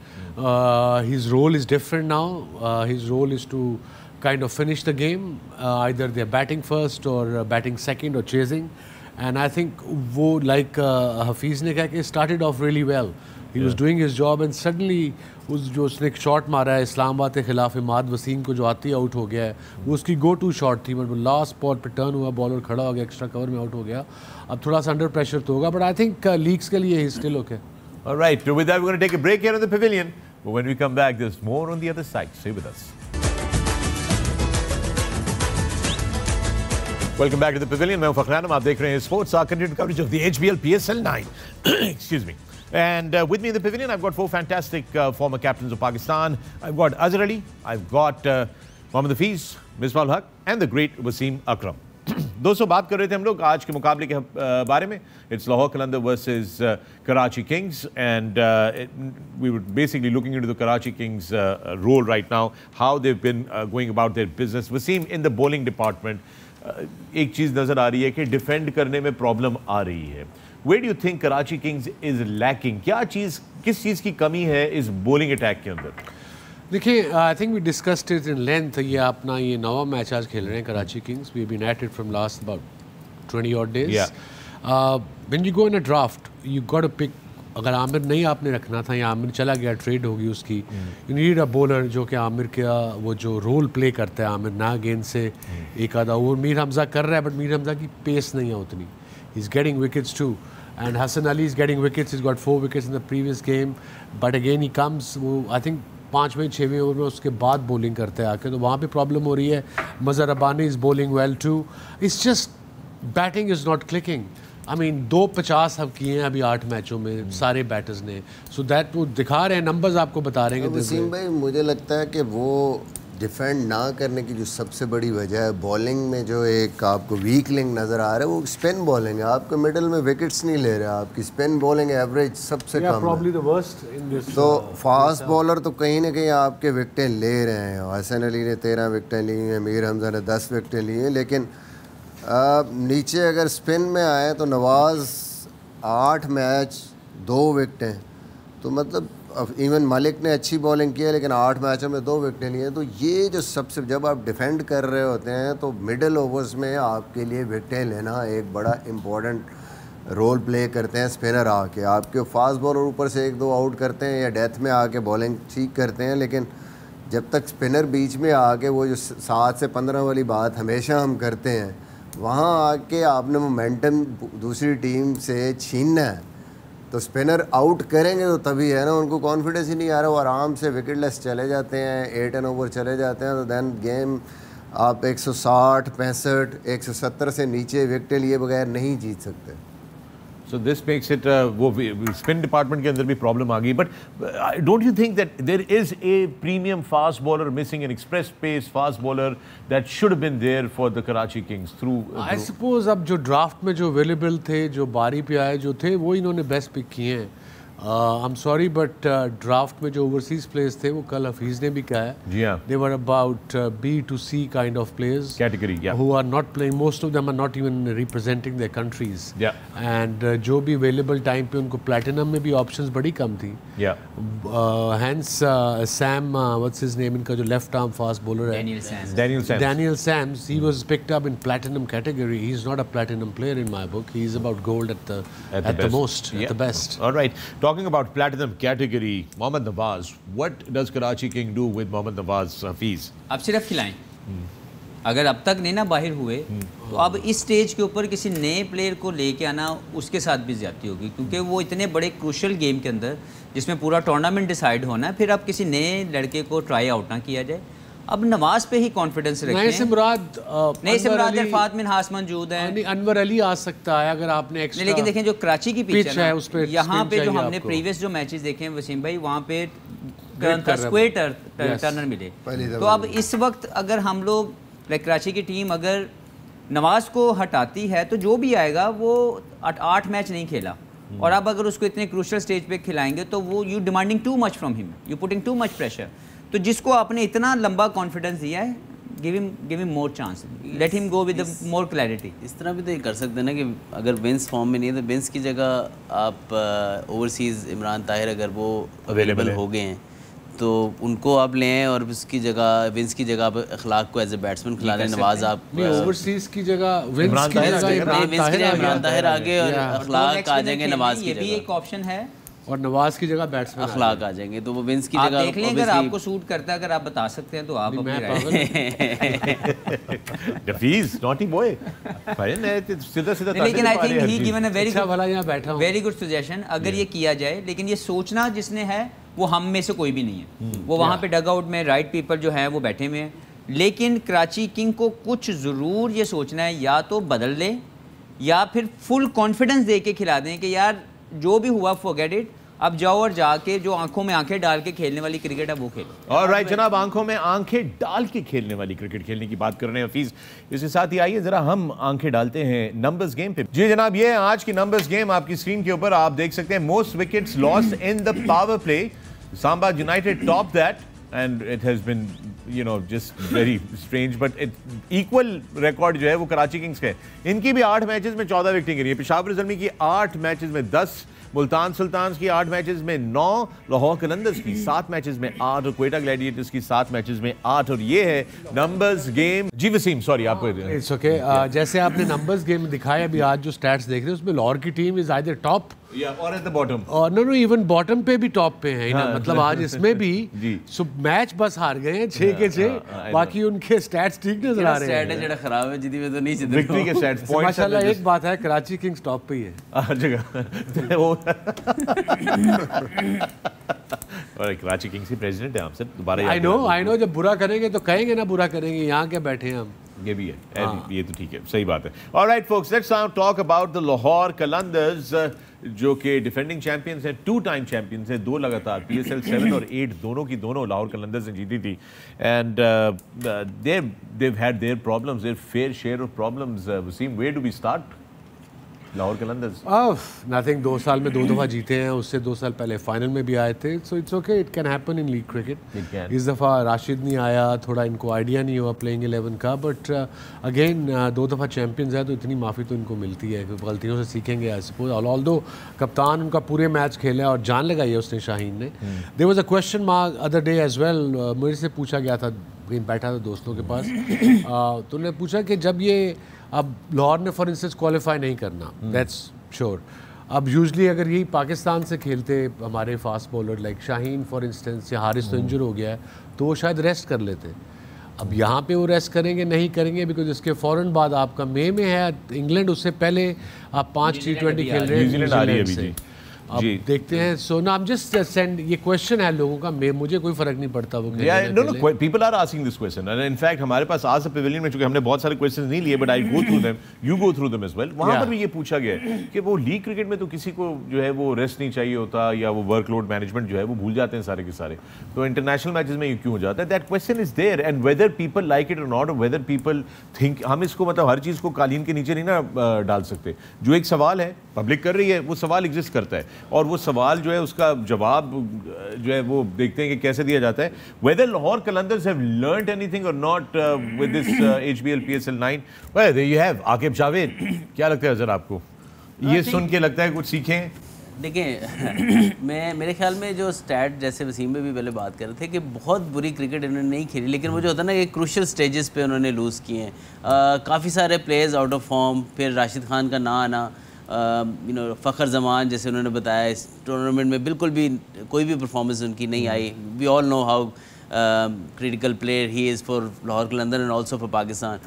His role is different now. His role is to kind of finish the game. Either they're batting first or batting second or chasing. And I think wo like Hafiz ne kaha कि started off really well. He was doing his job and suddenly जो उसने एक shot मारा है इस्लामाबाद के खिलाफ इमाद वसीम को, जो आती आउट हो गया है, वो उसकी गो टू शॉट थी, बट वो लास्ट बॉल पे टर्न हुआ, बॉलर खड़ा हो गया, एक्स्ट्रा कवर में आउट हो गया। अब थोड़ा सा अंडर प्रेशर तो होगा, बट आई थिंक लीग्स के लिए he still okay. Alright, with that we're going to take a break here in the pavilion, but when we come back there's more on the other side. Stay with us. Welcome back to the pavilion. मैं हूं फखर आलम, आप देख रहे हैं sports continued coverage of the HBL PSL 9. Excuse me. And with me in the pavilion, I've got 4 fantastic former captains of Pakistan. I've got Azhar Ali, I've got Mohammad Hafiz, Misbah Haq, and the great Wasim Akram. दोस्तों, बात कर रहे थे हम लोग आज के मुकाबले के बारे में. It's Lahore Qalandar versus Karachi Kings, and we were basically looking into the Karachi Kings role right now, how they've been going about their business. Wasim, in the bowling department, एक चीज़ नज़र आ रही है कि डिफेंड करने में problem आ रही है. Where do you think Karachi Kings is lacking? किस चीज़ की कमी है इस बॉलिंग अटैक के अंदर? देखिए, I think we discussed it in length. ये अपना ये 9वां मैच आज खेल रहे हैं Karachi kings. We have been at it from last about 20 odd days. When you go in a draft you got to pick. अगर आमिर नहीं आपने रखना था या आमिर चला गया, ट्रेड होगी उसकी, यू नीड अ बॉलर जो कि आमिर का वो जो रोल प्ले करता है. आमिर ना गेंद से एक आधा ओवर मीर हमजा कर रहा है, बट मीर हमजा की पेस नहीं है उतनी. He is getting wickets too, and Hassan Ali is getting wickets. He's got 4 wickets in the previous game, but again he comes, वो I think 5वें 6वें ओवर में उसके बाद बॉलिंग करते हैं आके, तो वहाँ पे प्रॉब्लम हो रही है. Mazhar Rabbani is bowling well too. It's just batting is not clicking. I mean 250 हम किए हैं अभी 8 मैचों में सारे बैटर्स ने. सो दैट वो दिखा रहे हैं, नंबर्स आपको बता रहे हैं. वसीम भाई, मुझे लगता है कि वो डिफेंड ना करने की जो सबसे बड़ी वजह है, बॉलिंग में जो एक आपको वीक लिंक नज़र आ रहा है, वो स्पिन बॉलिंग है. आपको मिडिल में विकेट्स नहीं ले रहे, आपकी स्पिन बॉलिंग एवरेज सबसे कम है. तो फास्ट बॉलर तो कहीं ना कहीं आपके विकटें ले रहे हैं. हसन अली ने 13 विकटें ली हैं, मीर हमजा ने 10 विकटें ली हैं, लेकिन नीचे अगर स्पिन में आए तो नवाज़ 8 मैच 2 विकटें, तो मतलब इवन मलिक ने अच्छी बॉलिंग की है लेकिन 8 मैचों में 2 विकटें लिए हैं. तो ये जो सबसे, जब आप डिफेंड कर रहे होते हैं तो मिडिल ओवर्स में आपके लिए विकटें लेना एक बड़ा इम्पॉर्टेंट रोल प्ले करते हैं स्पिनर आके. आपके फास्ट बॉलर ऊपर से 1-2 आउट करते हैं या डेथ में आके बॉलिंग ठीक करते हैं, लेकिन जब तक स्पिनर बीच में आके वो जो 7 से 15 वाली बात हमेशा हम करते हैं, वहाँ आके आपने मोमेंटम दूसरी टीम से छीनना है. तो स्पिनर आउट करेंगे तो तभी है ना, उनको कॉन्फिडेंस ही नहीं आ रहा, वो आराम से विकेटलेस चले जाते हैं, 8 ओवर चले जाते हैं. तो दैन गेम आप 160, 65, 170 से नीचे विकेट लिए बगैर नहीं जीत सकते. So this makes it वो spin department के अंदर भी problem आ गई. But don't you think that there is a premium fast bowler missing, an express pace fast bowler that should have been there for the Karachi Kings through? I suppose अब जो draft में जो available थे, जो बारी पे आए जो थे, वो इन्होंने best pick किए हैं. I'm sorry, but draft में जो overseas players थे, वो कल हफीज़ ने भी कहा है. जी हाँ. They were about B to C kind of players. Category, yeah. Who are not playing. Most of them are not even representing their countries. Yeah. And जो भी available time पे उनको platinum में भी options बड़ी कम थी. Yeah. Hence Sam, what's his name? इनका जो left arm fast bowler है. Daniel Sams. He was picked up in platinum category. He's not a platinum player in my book. He's about gold at the most, at the best. All right. Talking about platinum category, Mohammad Nawaz. What does Karachi King do with Mohammad Nawaz, Hafiz? अब सिर्फ खिलाएं. अगर अब तक नहीं ना बाहर हुए तो अब इस स्टेज के ऊपर किसी नए प्लेयर को लेके आना उसके साथ भी ज्यादती होगी, क्योंकि वो इतने बड़े क्रूशल गेम के अंदर जिसमें पूरा टूर्नामेंट डिसाइड होना है, फिर अब किसी नए लड़के को ट्राई आउट ना किया जाए. अब नवाज पे ही कॉन्फिडेंस रखें. नए से मुराद इरफात मिनहास मौजूद हैं. अनवर अली आ सकता है अगर आपने एक्स्ट्रा. लेकिन देखें जो कराची की पिच है उस पे यहाँ पे जो हमने प्रीवियस जो मैचेस देखे हैं वसीम भाई, वहाँ पे स्क्वायर टर्नर मिले. तो अब इस वक्त अगर हम लोग कराची की टीम अगर नवाज को हटाती है तो जो भी आएगा वो 8 मैच नहीं खेला, और अब अगर उसको इतने क्रूशल स्टेज पे खिलाएंगे तो वो you demanding too much from him, you putting too much pressure. तो जिसको आपने इतना लंबा कॉन्फिडेंस दिया है, give him more chance, let him go with more clarity. इस तरह भी तो ये कर सकते हैं ना कि अगर विंस फॉर्म में नहीं है तो विंस की जगह आप ओवरसीज़ इमरान ताहिर अगर वो अवेलेबल हो गए हैं तो उनको आप ले आएँ और उसकी जगह विंस की जगह आप अखलाक को एज ए बैट्समैन खिला लें. नवाज आप ओवरसीज़ की जगह विंस की जगह इमरान ताहिर आगे और अखलाक आ जाएंगे नवाज की जगह. ये भी एक ऑप्शन है. और नवाज की जगह बैट्समैन अखलाक आ जाएंगे तो वो विंस की जगह देख लें. अगर आपको सूट करता है, अगर आप बता सकते हैं तो आप अपनी Hafiz, naughty boy. सीधा लेकिन I think he given a very good suggestion. अगर ये किया जाए, लेकिन ये सोचना जिसने है वो हम में से कोई भी नहीं है. वो वहाँ पे डग आउट में राइट पीपल जो है वो बैठे हुए हैं. लेकिन कराची किंग को कुछ ज़रूर ये सोचना है, या तो बदल ले या फिर फुल कॉन्फिडेंस दे के खिला दें कि यार जो भी हुआ फॉरगेट इट, अब जाओ और जाके जो आंखों में आंखें डाल के खेलने वाली क्रिकेट है वो खेलो. ऑलराइट जनाब, आंखों में आंखें डाल के खेलने वाली क्रिकेट खेलने की बात कर रहे हैं हफीज. इसके साथ ही आइए जरा हम आंखें डालते हैं नंबर्स गेम पे. जी जनाब, ये आज की नंबर्स गेम आपकी स्क्रीन के ऊपर आप देख सकते हैं. Most wickets lost in the power play, Samba United top that, and it has been, just very strange, but equal record जो है वो कराची किंग्स का है. इनकी भी 8 मैचेस में 14 विकेटें गिरी है. पेशावर ज़ल्मी की 8 मैचेस में 10, मुल्तान सुल्तान्स की 8 मैचेस में 9, लाहौर कलंदर्स की 7 मैचेस में 8 और क्वेटा ग्लैडिएटर्स की 7 मैचेस में 8. और ये है नंबर्स गेम. जी वसीम, सॉरी आपको. It's okay. जैसे आपने नंबर्स गेम दिखाया अभी, आज जो स्टैट्स देख रहे हैं उसमें लाहौर की टीम इज आइदर टॉप और at the bottom. No even bottom पे भी टॉप पे है. मतलब आज इसमें भी मैच बस हार गए हैं 6 के 6. बाकी उनके स्टैट्स ठीक नजर आ रहे हैं. जेड़ा खराब है जिदी में तो नहीं जिद विक्ट्री के स्टैट्स पॉइंट्स. माशाल्लाह एक बात है, कराची किंग्स टॉप पे ही है हर जगह. वो और कराची किंग्स के प्रेसिडेंट हैं आपसे दोबारा. आई नो जब बुरा करेंगे तो कहेंगे ना बुरा करेंगे. यहाँ क्या बैठे हैं हम. ये भी है. ये तो ठीक है, सही बात है. Alright folks, let's now talk about the Lahore Qalandars जो कि डिफेंडिंग चैंपियंस हैं, 2 टाइम चैंपियंस हैं. 2 लगातार PSL 7 और 8 दोनों की दोनों लाहौर कलंदर्स ने जीती थी. And they've had their problems, their fair share of problems. Wasim, where do we start? Lahore Qalandars nothing. 2 साल में 2 दफ़ा जीते हैं. उससे 2 साल पहले फाइनल में भी आए थे. So it's okay, it can happen in league cricket. इस दफ़ा राशिद नहीं आया, थोड़ा इनको आइडिया नहीं हुआ प्लेइंग 11 का. बट अगेन 2 दफ़ा चैंपियंस है तो इतनी माफ़ी तो इनको मिलती है. गलतियों से सीखेंगे आई सपोज. ऑल्दो कप्तान उनका पूरे मैच खेला और जान लगाई है उसने, शाहीन ने. There was a question mark other day as well. मेरे से पूछा गया था, बैठा था दोस्तों के पास, तो उन्होंने पूछा कि जब ये अब लाहौर ने फॉर इंस्टेंस क्वालिफाई नहीं करना, दैट्स श्योर. अब यूजली अगर यही पाकिस्तान से खेलते हमारे fast bowler like Shaheen for instance, या हारिस तो इंजर हो गया है तो वो शायद रेस्ट कर लेते. अब यहाँ पे वो रेस्ट करेंगे नहीं करेंगे, बिकॉज इसके फ़ौरन बाद आपका मई में है इंग्लैंड. उससे पहले आप 5 T20 खेल रहे हैं न्यूजीलैंड से. अब देखते हैं। सो ना I'm just send ये क्वेश्चन है लोगों का, मुझे कोई फर्क नहीं पड़ता वो no, people are asking this question and in fact हमारे पास आज पवेलियन में, चूंकि हमने बहुत सारे क्वेश्चंस नहीं लिए, but I go through them, you go through them as well, वहाँ पर भी ये पूछा गया है कि वो लीग क्रिकेट में तो किसी को जो है वो रेस्ट नहीं चाहिए होता, या वो वर्कलोड मैनेजमेंट जो है वो भूल जाते हैं सारे के सारे, तो इंटरनेशनल मैचेस में ये क्यों हो जाता है? That question is there and whether people like it और नॉट, और वेदर पीपल थिंक, हम इसको मतलब हर चीज़ को कालीन के नीचे नहीं ना डाल सकते। जो एक सवाल है पब्लिक कर रही है, वो सवाल एग्जिस्ट करता है, और वो सवाल जो है उसका जवाब जो है वो देखते हैं कि कैसे दिया जाता है। Whether Lahore Qalandars have learned anything और not with this HBL PSL 9, well there you have Aqib Javed. क्या लगता है सर आपको, ये सुन के लगता है कुछ सीखें? देखिए मेरे ख्याल में जो स्टैट, जैसे वसीम में भी पहले बात कर रहे थे कि बहुत बुरी क्रिकेट इन्होंने नहीं खेली, लेकिन वो जो होता है ना कि क्रूशियल स्टेजेस पे उन्होंने लूज़ किए हैं। काफ़ी सारे प्लेयर्स आउट ऑफ फॉर्म, फिर राशिद खान का ना आना, फ़खर जमान जैसे उन्होंने बताया इस टूर्नामेंट में बिल्कुल भी कोई भी परफॉर्मेंस उनकी नहीं आई। We all know how critical player he is for Lahore Qalandar and also for Pakistan.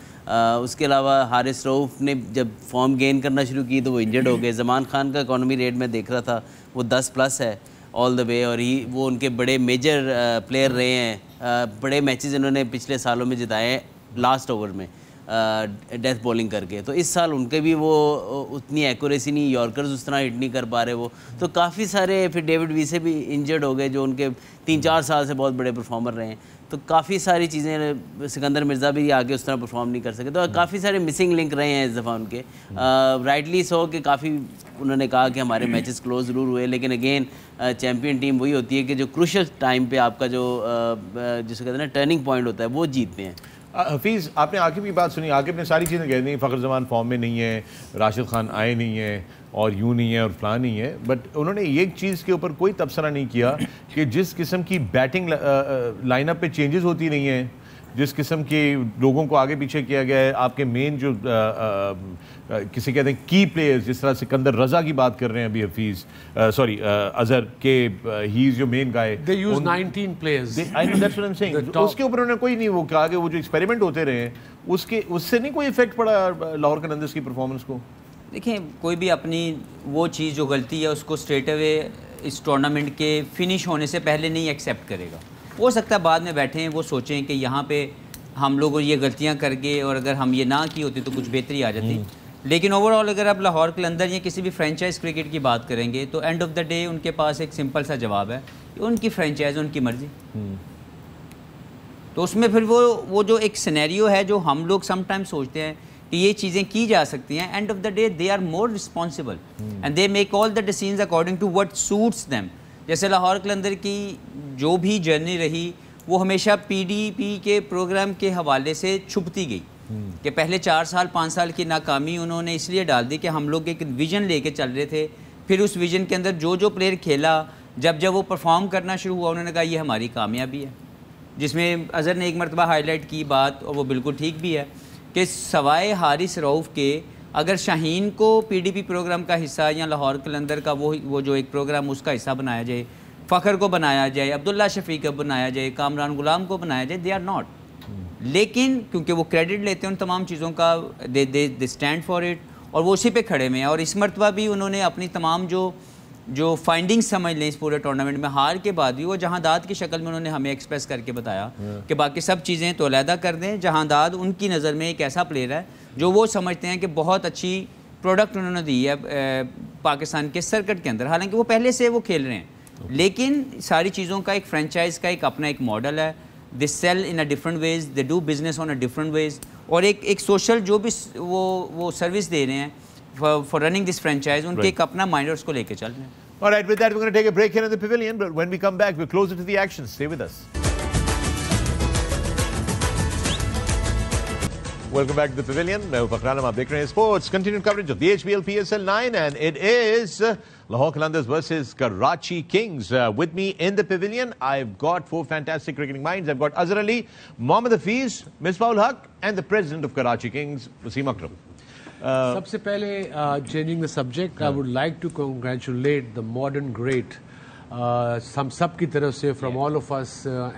उसके अलावा हारिस रऊफ़ ने जब फॉर्म गेन करना शुरू की तो वो इंजर्ड हो गए। ज़मान खान का इकॉनमी रेट में देख रहा था वो 10+ है ऑल द वे, और वो उनके बड़े मेजर प्लेयर रहे हैं। बड़े मैचेस इन्होंने पिछले सालों में जिताए हैं लास्ट ओवर में डेथ बॉलिंग करके, तो इस साल उनके भी वो उतनी एक्यूरेसी नहीं, यॉर्कर्स उस तरह हिट नहीं कर पा रहे वो, तो काफ़ी सारे, फिर डेविड वीसे भी इंजर्ड हो गए जो उनके 3-4 साल से बहुत बड़े परफॉर्मर रहे हैं, तो काफ़ी सारी चीज़ें, सिकंदर मिर्ज़ा भी आगे उस तरह परफॉर्म नहीं कर सके, तो काफ़ी सारे मिसिंग लिंक रहे हैं इस दफ़ा उनके। राइटली सो कि काफ़ी उन्होंने कहा कि हमारे मैचेस क्लोज ज़रूर हुए, लेकिन अगेन चैम्पियन टीम वही होती है कि जो क्रूशियल टाइम पे आपका जो जिसे कहते हैं ना टर्निंग पॉइंट होता है वो जीतते हैं। हफीज़, आपने आकिब की बात सुनी, आकिब ने सारी चीज़ें कह दी, फ़खर जमान फॉर्म में नहीं है, राशिद खान आए नहीं है, और यूँ नहीं है और फलां नहीं है, बट उन्होंने एक चीज़ के ऊपर कोई तबसरा नहीं किया कि जिस किस्म की बैटिंग लाइनअप पे चेंजेस होती नहीं है, जिस किस्म के लोगों को आगे पीछे किया गया है, आपके मेन जो किसी कहते हैं की प्लेयर्स, जिस तरह सिकंदर रजा की बात कर रहे हैं अभी हफीज़, सॉरी अजहर के, he is your main guy, they use 19 players, I know that's what I am saying, उसके ऊपर उन्होंने कोई नहीं वो कहा कि वो जो एक्सपेरिमेंट होते रहे हैं उससे नहीं कोई इफेक्ट पड़ा लाहौर कलंदर्स की परफॉर्मेंस को। देखिए, कोई भी अपनी वो चीज़ जो गलती है उसको स्ट्रेट अवे इस टूर्नामेंट के फिनिश होने से पहले नहीं एक्सेप्ट करेगा। हो सकता है बाद में बैठे हैं वो सोचें कि यहाँ पे हम लोग ये गलतियाँ कर गए और अगर हम ये ना की होती तो कुछ बेहतरी आ जाती, लेकिन ओवरऑल अगर आप लाहौर कलंदर या किसी भी फ्रेंचाइज क्रिकेट की बात करेंगे तो एंड ऑफ द डे उनके पास एक सिंपल सा जवाब है, उनकी फ्रेंचाइज उनकी मर्ज़ी। तो उसमें फिर वो जो एक सिनेरियो है जो हम लोग समटाइम्स सोचते हैं कि ये चीज़ें की जा सकती हैं, end of the day they are more responsible and they make all the decisions according to what suits them. जैसे लाहौर कलंदर की जो भी जर्नी रही वो हमेशा PDP के प्रोग्राम के हवाले से छुपती गई कि पहले 4 साल 5 साल की नाकामी उन्होंने इसलिए डाल दी कि हम लोग एक विज़न लेके चल रहे थे, फिर उस विज़न के अंदर जो प्लेयर खेला, जब वो परफॉर्म करना शुरू हुआ उन्होंने कहा ये हमारी कामयाबी है। जिसमें अज़हर ने एक मरतबा हाईलाइट की बात, और वो बिल्कुल ठीक भी है, कि सवाए हारिस रऊफ़ के अगर शाहीन को PDP प्रोग्राम का हिस्सा या लाहौर कलंदर का वो जो एक प्रोग्राम उसका हिस्सा बनाया जाए, फ़खर को बनाया जाए, अब्दुल्ला शफीक को बनाया जाए, कामरान गुलाम को बनाया जाए, दे आर नॉट। लेकिन क्योंकि वो क्रेडिट लेते हैं उन तमाम चीज़ों का, दे स्टैंड फॉर इट, और वो उसी पे खड़े हुए हैं। और इस मरतबा भी उन्होंने अपनी तमाम जो फाइंडिंग्स समझ लें इस पूरे टूर्नामेंट में, हार के बाद भी वो जहांदाद की शक्ल में उन्होंने हमें एक्सप्रेस करके बताया कि बाकी सब चीज़ें तो अलहदा कर दें, जहांदाद उनकी नज़र में एक ऐसा प्लेयर है जो वो समझते हैं कि बहुत अच्छी प्रोडक्ट उन्होंने दी है पाकिस्तान के सर्किट के अंदर। हालांकि वो पहले से वो खेल रहे हैं, लेकिन सारी चीज़ों का एक फ्रेंचाइज का एक अपना एक मॉडल है, they sell in a different ways, they do business on a different ways, और एक सोशल जो भी वो सर्विस दे रहे हैं for running this franchise, उनके एक अपना माइंड उसको लेके चल रहे हैं। All right, with that we're going to take a break here in the pavilion, but when we come back we're closer to the action. Stay with us. Welcome back to the pavilion. मैं फ़खर आलम, आप देख रहे हैं sports continued coverage of the HBL PSL 9 and it is Lahore Qalandars versus Karachi Kings. With me in the pavilion I've got 4 fantastic cricketing minds. I've got Azhar Ali, Mohammad Hafiz, Misbah-ul Haq and the president of Karachi Kings, Wasim Akram. सबसे पहले changing the subject, I would like to congratulate the modern great, हम सब की तरफ से, from all of us,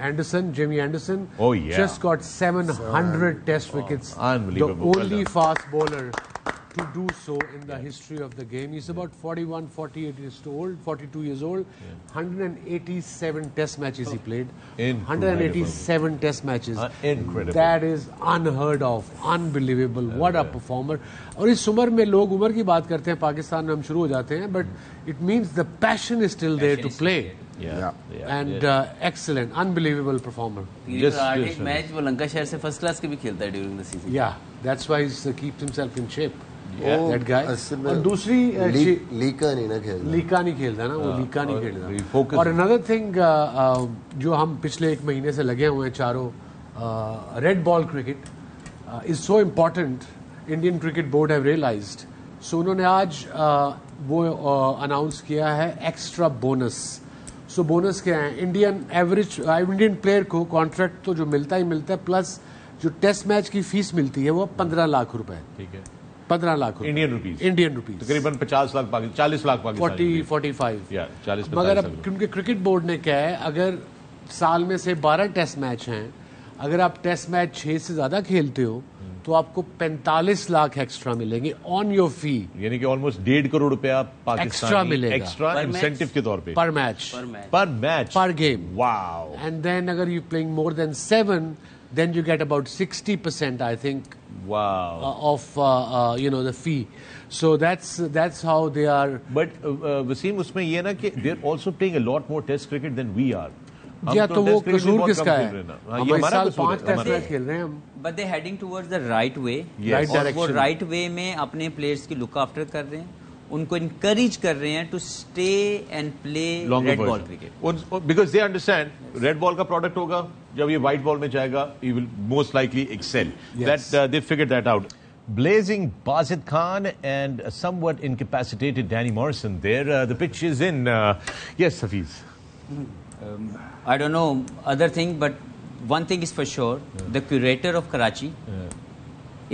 Anderson, Jimmy Anderson, just got 700 test wickets, unbelievable. the only fast bowler to do so in the history of the game. He's about 41, 48 years old, 42 years old. 187 test matches he played. Incredible. 187 test matches. Incredible. That is unheard of. Unbelievable. What a performer. और इस उम्र में लोग उम्र की बात करते हैं, पाकिस्तान में हम शुरू हो जाते हैं, but it means the passion is still there to play. And excellent, unbelievable performer. एक मैच वो लंकाशायर से फर्स्ट क्लास के भी खेलता है during the season. Yeah, that's why he keeps himself in shape. That guy. और दूसरी Leica नहीं ना खेलता. लीका नहीं खेलता ना, वो लीका नहीं खेलता. और another thing जो हम पिछले एक महीने से लगे हुए हैं चारों, red ball cricket is so important. Indian Cricket Board have realized. So उन्होंने आज वो अनाउंस किया है एक्स्ट्रा बोनस. सो बोनस क्या है? इंडियन प्लेयर को कॉन्ट्रैक्ट तो जो मिलता ही मिलता है, प्लस जो टेस्ट मैच की फीस मिलती है वो 15 लाख रुपए. ठीक है, 15 लाख इंडियन रुपीज तकरीबन 40 लाख 40 लाख पाकिस्तानी 40-45. मगर अब क्योंकि क्रिकेट बोर्ड ने क्या है, अगर साल में से 12 टेस्ट मैच हैं, अगर आप टेस्ट मैच 6 से ज्यादा खेलते हो तो आपको 45 लाख एक्स्ट्रा मिलेंगे ऑन योर फी. यानी कि ऑलमोस्ट 1.5 करोड़ रुपया पाकिस्तानी एक्स्ट्रा मिलेगा, एक्स्ट्रा इंसेंटिव के तौर पे पर मैच, पर गेम. वाओ. एंड देन अगर you playing more than 7, then you get about 60%, I think. Wow. Of the fee. So that's how they are. But Wasim, उसमें ये ना कि they're also playing a lot more Test cricket than we are. या तो वो कसूर किसका है? हम इस साल 5 टेस्ट मैच खेल रहे हैं हम. But they heading towards the right way. Right direction. वो right way में अपने players की look after कर रहे हैं, उनको encourage कर रहे हैं to stay and play red ball cricket. Because they understand red ball का product होगा, जब ये white ball में जाएगा, he will most likely excel. Yes. That they figured that out. Blazing Basit Khan and a somewhat incapacitated Danny Morrison there. The pitch is in. Yes, Hafiz. I don't know other thing, but one thing is for sure: the curator of Karachi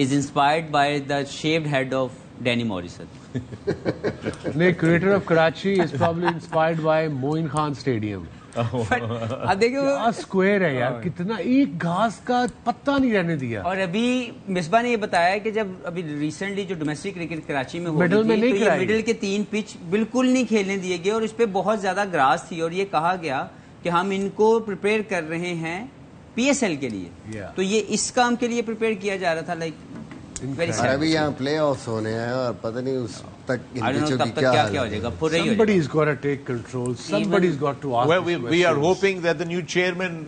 is inspired by the shaved head of Danny Morrison. The curator of Karachi is probably inspired by Moin Khan Stadium. अब देखिए square है यार, कितना एक घास का पत्ता नहीं रहने दिया. और अभी मिसबा ने ये बताया कि जब अभी रिसेंटली जो डोमेस्टिक क्रिकेट कराची में हो रही थी, तो ये मिडिल के 3 पिच बिल्कुल नहीं खेलने दिए गए और इस पे बहुत ज्यादा ग्रास थी और ये कहा गया कि हम इनको प्रिपेयर कर रहे हैं PSL के लिए. तो ये इस काम के लिए प्रिपेयर किया जा रहा था. लाइक अभी यहाँ प्ले ऑफ होने हैं और पता नहीं उस तक क्या हो जाएगा. Somebody's got to take control. Somebody's got to ask. Well, we are hoping that the new chairman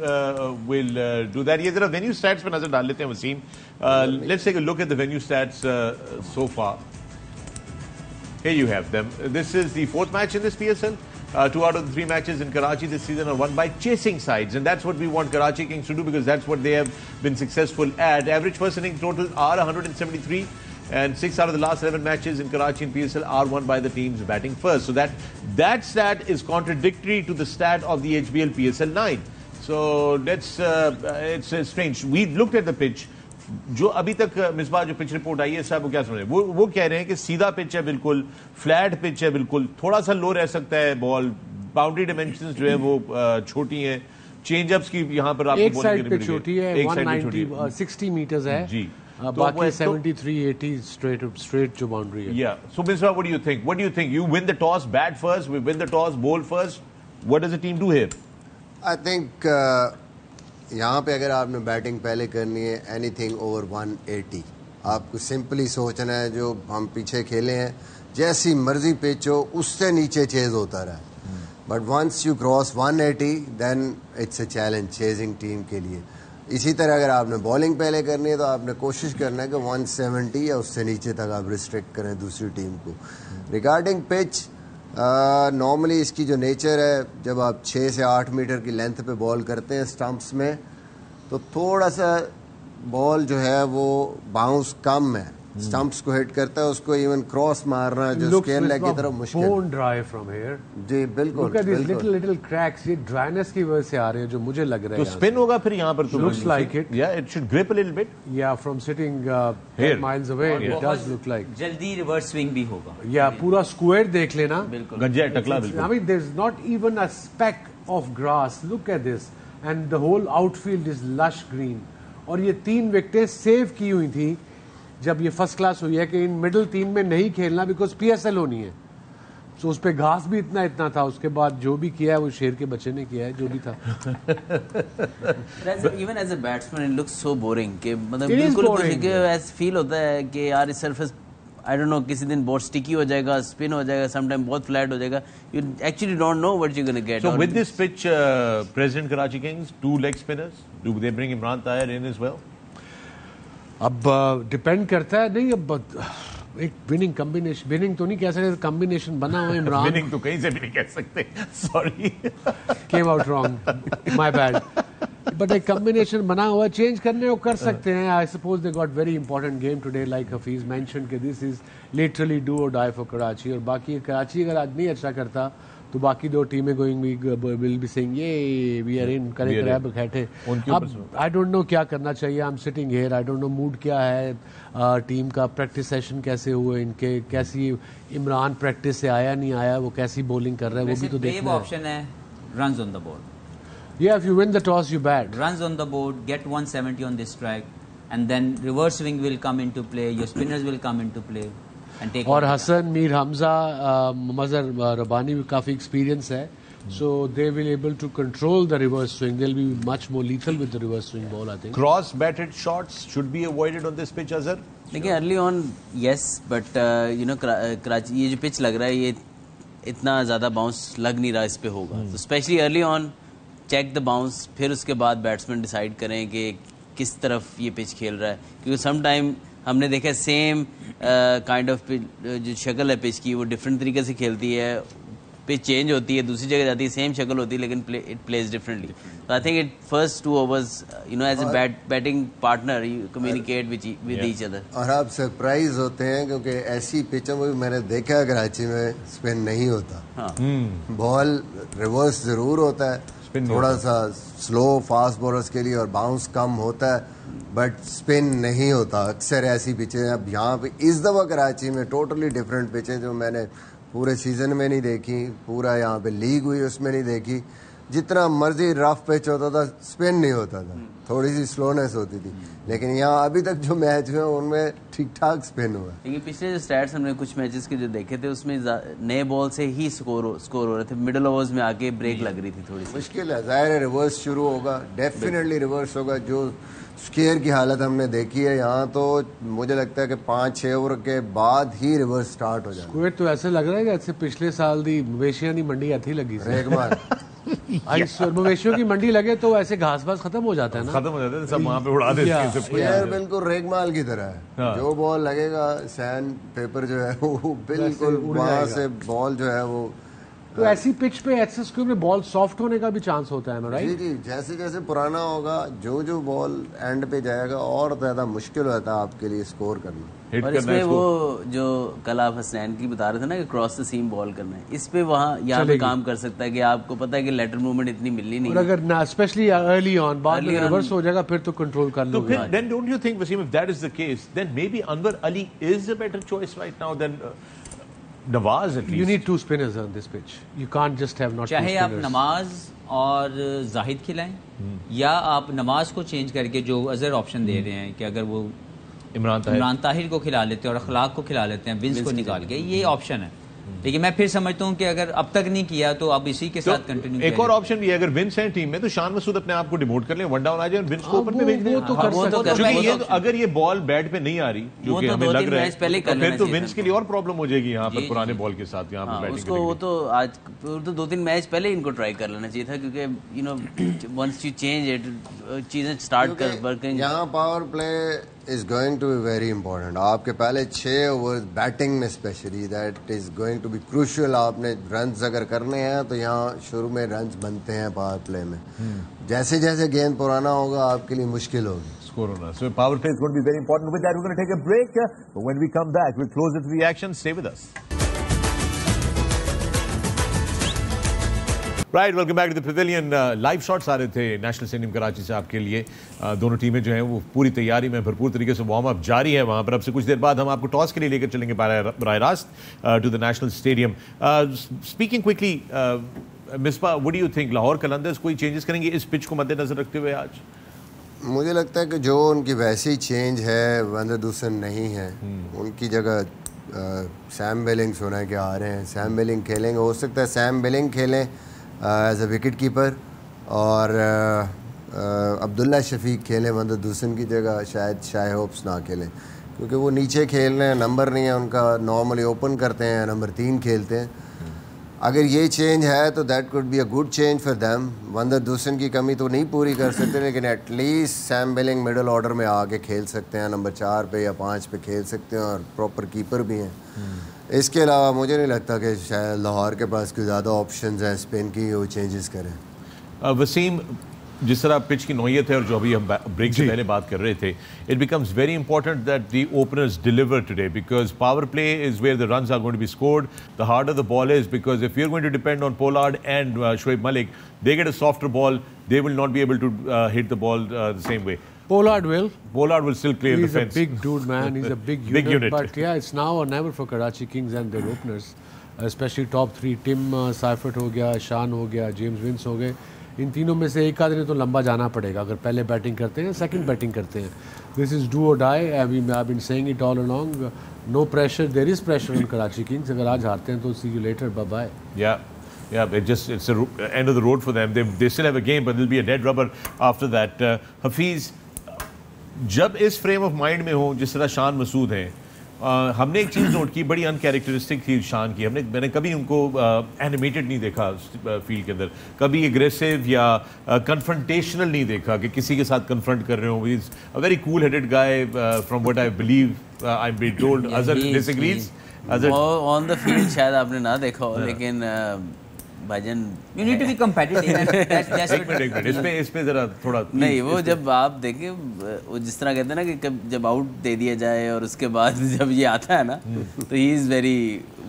will do that. ये जरा venue stats पे नजर डाल लेते हैं Wasim. Let's take a look at the venue stats so far. Here you have them. This is the 4th match in this PSL. 2 out of the 3 matches in Karachi this season are won by chasing sides, and that's what we want Karachi Kings to do because that's what they have been successful at. Average first inning total are 173, and 6 out of the last 11 matches in Karachi and PSL are won by the teams batting first. So that stat is contradictory to the stat of the HBL PSL 9. So it's strange. We looked at the pitch. जो अभी तक मिसबा जो pitch report आई है साहब वो क्या समझ रहे हैं? वो कह रहे हैं कि सीधा पिच है, बिल्कुल फ्लैट पिच है, बिल्कुल थोड़ा सा लो रह सकता है बॉल, बाउंड्री डायमेंशंस जो है वो छोटी हैं, चेंजअप्स की यहाँ पर आपको एक साइड पे छोटी है, 190 60 मीटर्स है जी, बाकी 73-80 स्ट्रेट जो बाउंड्री है. Yeah so Misbah what do you think? You win the toss, bat first, we win the toss, ball first. What does the team do here? I think यहाँ पे अगर आपने बैटिंग पहले करनी है, एनीथिंग ओवर 180 आपको सिंपली सोचना है. जो हम पीछे खेले हैं, जैसी मर्जी पिच हो उससे नीचे चेज होता रहा. But once you cross 180 then it's a challenge chasing team के लिए. इसी तरह अगर आपने बॉलिंग पहले करनी है तो आपने कोशिश करना है कि 170 या उससे नीचे तक आप रिस्ट्रिक्ट करें दूसरी टीम को. रिगार्डिंग पिच, नॉर्मली इसकी जो नेचर है, जब आप 6 से 8 मीटर की लेंथ पे बॉल करते हैं स्टंप्स में, तो थोड़ा सा बॉल जो है वो बाउंस कम है, स्टंप्स को हिट करता है, उसको इवन क्रॉस मारना जो स्क्वायर लेग की तरफ मुश्किल. बोन ड्राई फ्रॉम हियर जी, बिल्कुल. Look at this little cracks, ये ड्राइनेस की वजह से आ रहे हैं जो मुझे लग रहा है. तो स्पिन होगा फिर यहाँ पर. तो looks like it. Yeah it should grip a little bit. Yeah from sitting 10 miles away it does look like. जल्दी रिवर्स स्विंग भी होगा. या पूरा स्क्वायर देख लेना, बिल्कुल गंजा टकला बिल्कुल. I mean there is not even a speck of grass. Look at this and the whole outfield is lush green. और ये 3 विकेटें सेव की हुई थी जब ये फर्स्ट क्लास हुई है कि इन मिडिल 3 में नहीं खेलना बिकॉज PSL होनी है। तो उस पे घास भी इतना था, उसके बाद जो भी किया है वो शेर के बच्चे ने किया है, जो भी था। Even as a batsman it looks so boring कि मतलब बिल्कुल ऐसा फील होता है कि यार इस सरफेस I don't know किसी दिन बहुत स्टिकी हो जाएगा, स्पिन हो जाएगा, समटाइम बहुत फ्लैट हो जाएगा. You actually don't know what you're going to get. So with this pitch, President Karachi Kings, 2 leg spinners, do they bring Imran Tahir in as well? अब डिपेंड करता है, नहीं अब एक विनिंग कॉम्बिनेशन, विनिंग तो नहीं कह सकते, कॉम्बिनेशन बना हुआ इमरान। विनिंग तो कहीं से भी नहीं कह सकते, sorry, came out wrong, my bad, but एक कॉम्बिनेशन बना हुआ, चेंज करने को कर सकते हैं। I suppose they got very important game today, like Hafeez mentioned कि दिस इज लिटरली डू और डाई फॉर कराची, और बाकी कराची अगर आज नहीं अच्छा करता तो बाकी 2 टीमें गोइंग विल बी सेइंग ये वी आर इन, करे क्रैब बैठे। अब आई डोंट नो क्या करना चाहिए, I am sitting here, I don't know mood क्या है टीम का, प्रैक्टिस सेशन कैसे हुए इनके, कैसी इमरान प्रैक्टिस से आया नहीं आया, वो कैसी बॉलिंग कर रहा है वो भी तो देखना है। ऑप्शन है runs on the board, yeah, if you win the toss you bat, runs on the board, get 170 on this track, and then reverse swing will come into play, your spinners will come into play and take और हसन, मीर हमजा, मजर रबानी भी काफी experience है, so they will able to control the reverse swing, they'll be much more lethal with the reverse swing ball, I think. Cross batted shots should be avoided on this pitch, Azhar? देखिए early on yes, but you know Karachi ये जो pitch लग रहा है ये इतना ज़्यादा bounce लग नहीं रहा इस पे होगा, तो specially early on check the bounce, फिर उसके बाद बैट्समैन डिसाइड करें कि किस तरफ ये पिच खेल रहा है, क्योंकि सम टाइम हमने देखा सेम काइंड ऑफ जो शक्ल है पिच की वो डिफरेंट तरीके से खेलती है, पिच चेंज होती है, दूसरी जगह जाती है, सेम शक्ल होती है लेकिन इट प्लेज डिफरेंटली। तो I think it first 2 overs you know as a batting partner you communicate with each other. और आप सरप्राइज होते हैं क्योंकि ऐसी पिचों में भी मैंने देखा है कराची में स्पिन नहीं होता, हाँ बॉल रिवर्स जरूर होता है, थोड़ा सा स्लो फास्ट बॉलर्स के लिए और बाउंस कम होता है, बट स्पिन नहीं होता अक्सर ऐसी पिचें। अब यहाँ पे इस दफ़ा कराची में टोटली डिफरेंट पिचें जो मैंने पूरे सीजन में नहीं देखी, पूरा यहाँ पे लीग हुई उसमें नहीं देखी, जितना मर्जी रफ पिच होता था स्पिन नहीं होता था, थोड़ी सी स्लोनेस होती थी, लेकिन यहाँ अभी तक जो मैच हुए उनमें ठीक ठाक स्पिन हुआ। लेकिन पिछले जो स्टैट्स हमने कुछ मैचेस के जो देखे थे उसमें नए बॉल से ही स्कोर हो रहे थे, मिडिल ओवर्स में आके ब्रेक लग रही थी, थोड़ी सी मुश्किल है, जाहिर है रिवर्स शुरू होगा, डेफिनेटली रिवर्स होगा। जो स्केयर की हालत हमने देखी है यहाँ, तो मुझे लगता है कि 5-6 ओवर के बाद ही रिवर्स स्टार्ट हो जाएगा। स्क्वेयर तो ऐसे लग रहा है जैसे पिछले साल दी मवेशियां की मंडी ऐसी लगी सी, रेगमाल मवेशियों की मंडी लगे तो ऐसे घास बास खत्म हो जाता है ना, खत्म हो जाते हैं सब, वहाँ पे उड़ा देते हैं सब। यार बिल्कुल रेगमाल की तरह है, जो बॉल लगेगा सैंड पेपर जो है वो बिल्कुल वहाँ से बॉल जो है वो, तो ऐसी पिच पे ऐसे स्क्वेयर में बॉल सॉफ्ट होने का भी चांस होता है ना, राइट? जी जी, जैसे जैसे पुराना होगा जो बॉल एंड पे जाएगा और ज्यादा मुश्किल होता है आपके लिए स्कोर करना। और इसमें वो जो कल आप हसनैन की बता रहे थे ना कि क्रॉस द सीम बॉल करना है, इस पे वहाँ यहाँ पे काम कर सकता है कि आपको पता है कि लेटर मूवमेंट इतनी मिलनी नहीं, और अगर स्पेशली अर्ली ऑन बाद में रिवर्स हो जाएगा फिर तो कंट्रोल कर लोगे। तो then don't you think, Wasim, if that is the case, then maybe Anwar Ali is a better choice right now than Nawaz at least? You need 2 spinners on this pitch. You can't just have not 2 spinners. चाहे आप नमाज और जाहिद खिलाएं या आप नमाज को change करके जो अजहर ऑप्शन दे रहे हैं कि अगर वो इमरान ताहिर को खिला लेते हैं और अखलाक को खिला लेते हैं विंस को निकाल के, ये ऑप्शन है। लेकिन मैं फिर समझता हूँ कि अगर अब तक नहीं किया तो अब इसी के साथ कंटिन्यू। एक और ऑप्शन भी है, अगर विंस है टीम में तो शान मसूद अपने आप को डिमोट कर ले, वन डाउन आ जाए और विंस को ओपन में भेज दे, क्योंकि अगर ये बॉल बैट पे नहीं आ रही जो कि हमें लग रहा है, तो फिर तो विंस के लिए और प्रॉब्लम हो जाएगी यहाँ पर पुराने बॉल के साथ यहाँ पर बैटिंग उसको। वो तो आज तो 2-3 मैच पहले इनको ट्राई कर लेना चाहिए था, क्योंकि you know once you change it चीजें स्टार्ट कर वर्किंग। यहाँ power play is going to be very important. आपके पहले 6 ओवर्स बैटिंग में specially that is going to be crucial. आपने रन्स अगर करने हैं तो यहाँ शुरू में रन्स बनते हैं पावर प्ले में, जैसे जैसे गेंद पुराना होगा आपके लिए मुश्किल होगी स्कोर होना। So power play is going to be very important. With that we're going to take a break, but when we come back we'll close it to the action. Stay with us. Right, welcome back to the Pavilion. Live shots आ रहे थे national stadium Karachi से आपके लिए। दोनों टीमें जो हैं वो पूरी तैयारी में भरपूर तरीके से वार्म अप जारी है वहाँ पर। अब से कुछ देर बाद हम आपको टॉस के लिए लेकर चलेंगे बराह रास्त to the national stadium. Speaking quickly, Misbah, what do you think, Lahore Qalandars कोई चेंजेस करेंगे इस पिच को मद्देनजर रखते हुए आज? मुझे लगता है कि जो उनकी वैसी चेंज है, वंदर दुसन नहीं है, उनकी जगह सैम बिलिंग्स होना के आ रहे हैं। सैम बिलिंग खेलेंगे, हो सकता है सैम बिलिंग खेलें एज अ विकेट कीपर और अब्दुल्ला शफीक खेलें वंदर दुसन की जगह, शायद शाय होप्स ना खेलें क्योंकि वो नीचे खेल रहे हैं, नंबर नहीं है उनका, नॉर्मली ओपन करते हैं, नंबर 3 खेलते हैं। अगर ये चेंज है तो that could be a good change for them. Van der Dussen की कमी तो नहीं पूरी कर सकते लेकिन at least Sam Billings middle order में आके खेल सकते हैं, नंबर 4 पे या 5 पे खेल सकते हैं और प्रॉपर कीपर भी हैं। इसके अलावा मुझे नहीं लगता कि शायद लाहौर के पास कोई ज़्यादा ऑप्शंस हैं स्पिन की, वो चेंजेस करें। वसीम, जिस तरह पिच की नौयत है और जो अभी हम ब्रेक से पहले बात कर रहे थे, it becomes very important that the openers deliver today because power play is where the runs are going to be scored, the harder the ball is, because if you are going to depend on Pollard and Shoaib Malik, they get a softer ball, they will not be able to hit the ball the same way. Pollard will still clear the fence. He's a big dude, man. He's a big unit. Big unit. But yeah, it's now or never for Karachi Kings and their openers, especially top 3. Tim Seifert हो गया, Shan हो गया, James Vince हो गए. इन तीनों में से एक आदमी तो लंबा जाना पड़ेगा अगर पहले बैटिंग करते हैं, सेकंड बैटिंग करते हैं. This is do or die. I've been saying it all along. No pressure. There is pressure on Karachi Kings. अगर आज हारते हैं तो see you later. Bye bye. Yeah, it's the end of the road for them. They still have a game, but there'll be a dead rubber after that. Hafiz, जब इस frame of mind में हो जिस तरह शान मसूद हैं, हमने एक चीज़ note की, बड़ी अनकैरेक्टरिस्टिक थी शान की. मैंने कभी उनको एनिमेटेड नहीं देखा फील्ड के अंदर, कभी एग्रेसिव या कन्फ्रंटेशनल नहीं देखा कि किसी के साथ कन्फ्रंट कर रहे हो. ही is a very cool headed guy from what I believe. I am being told Azhar disagrees. On the field शायद आपने ना देखा हो, लेकिन भाईजान you need to be competitive. एक मिनट इस पे जरा थोड़ा नहीं, वो जब आप देखें, वो जिस तरह कहते हैं ना कि जब आउट दे दिया जाए और उसके बाद जब ये आता है ना तो ही इज वेरी,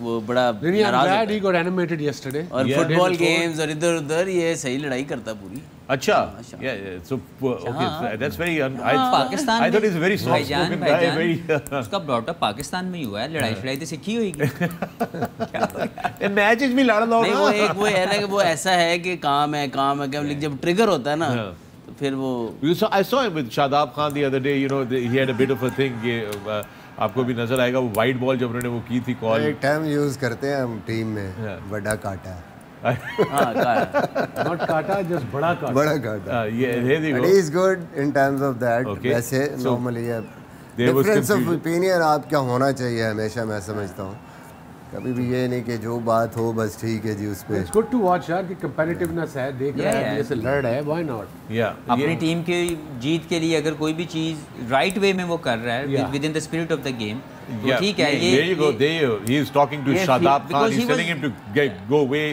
वो बड़ा नाराज. He got animated yesterday. और फुटबॉल गेम्स और इधर उधर ये सही लड़ाई करता पूरी. अच्छा, so okay, that's very. Pakistan I thought he's a very soft spoken guy. Very. उसका ब्रॉटअप पाकिस्तान में ही हुआ है, लड़ाई शड़ाई तो सीखी होगी. मैचेस भी लड़ लो. नहीं, वो एक वो है ना कि वो ऐसा है कि काम है लेकिन जब ट्रिगर होता है ना तो फिर वो. I saw him with Shadab Khan the other day. You know, he had a bit of a thing. आपको भी नजर आएगा वो वाइट बॉल जब उन्होंने वो की थी कॉल. एक टाइम यूज करते हैं हम टीम में, बड़ा काटा. Not काटा, just बड़ा काटा. बड़ा काटा. There you go. But he is good in terms of that. वैसे normally difference of opinion आपका होना चाहिए हमेशा, मैं समझता हूँ. कभी भी ये नहीं कि जो बात हो बस ठीक है जी उस पे. It's good to watch यार कि competitiveness है, देख रहे हैं जैसे लड़ रहा है, why not? अपनी टीम की जीत के लिए अगर कोई भी चीज राइट वे में वो कर रहा है, within the spirit of the game, तो ठीक है. There you go. He is talking to Shadab Khan. He's telling him to go away.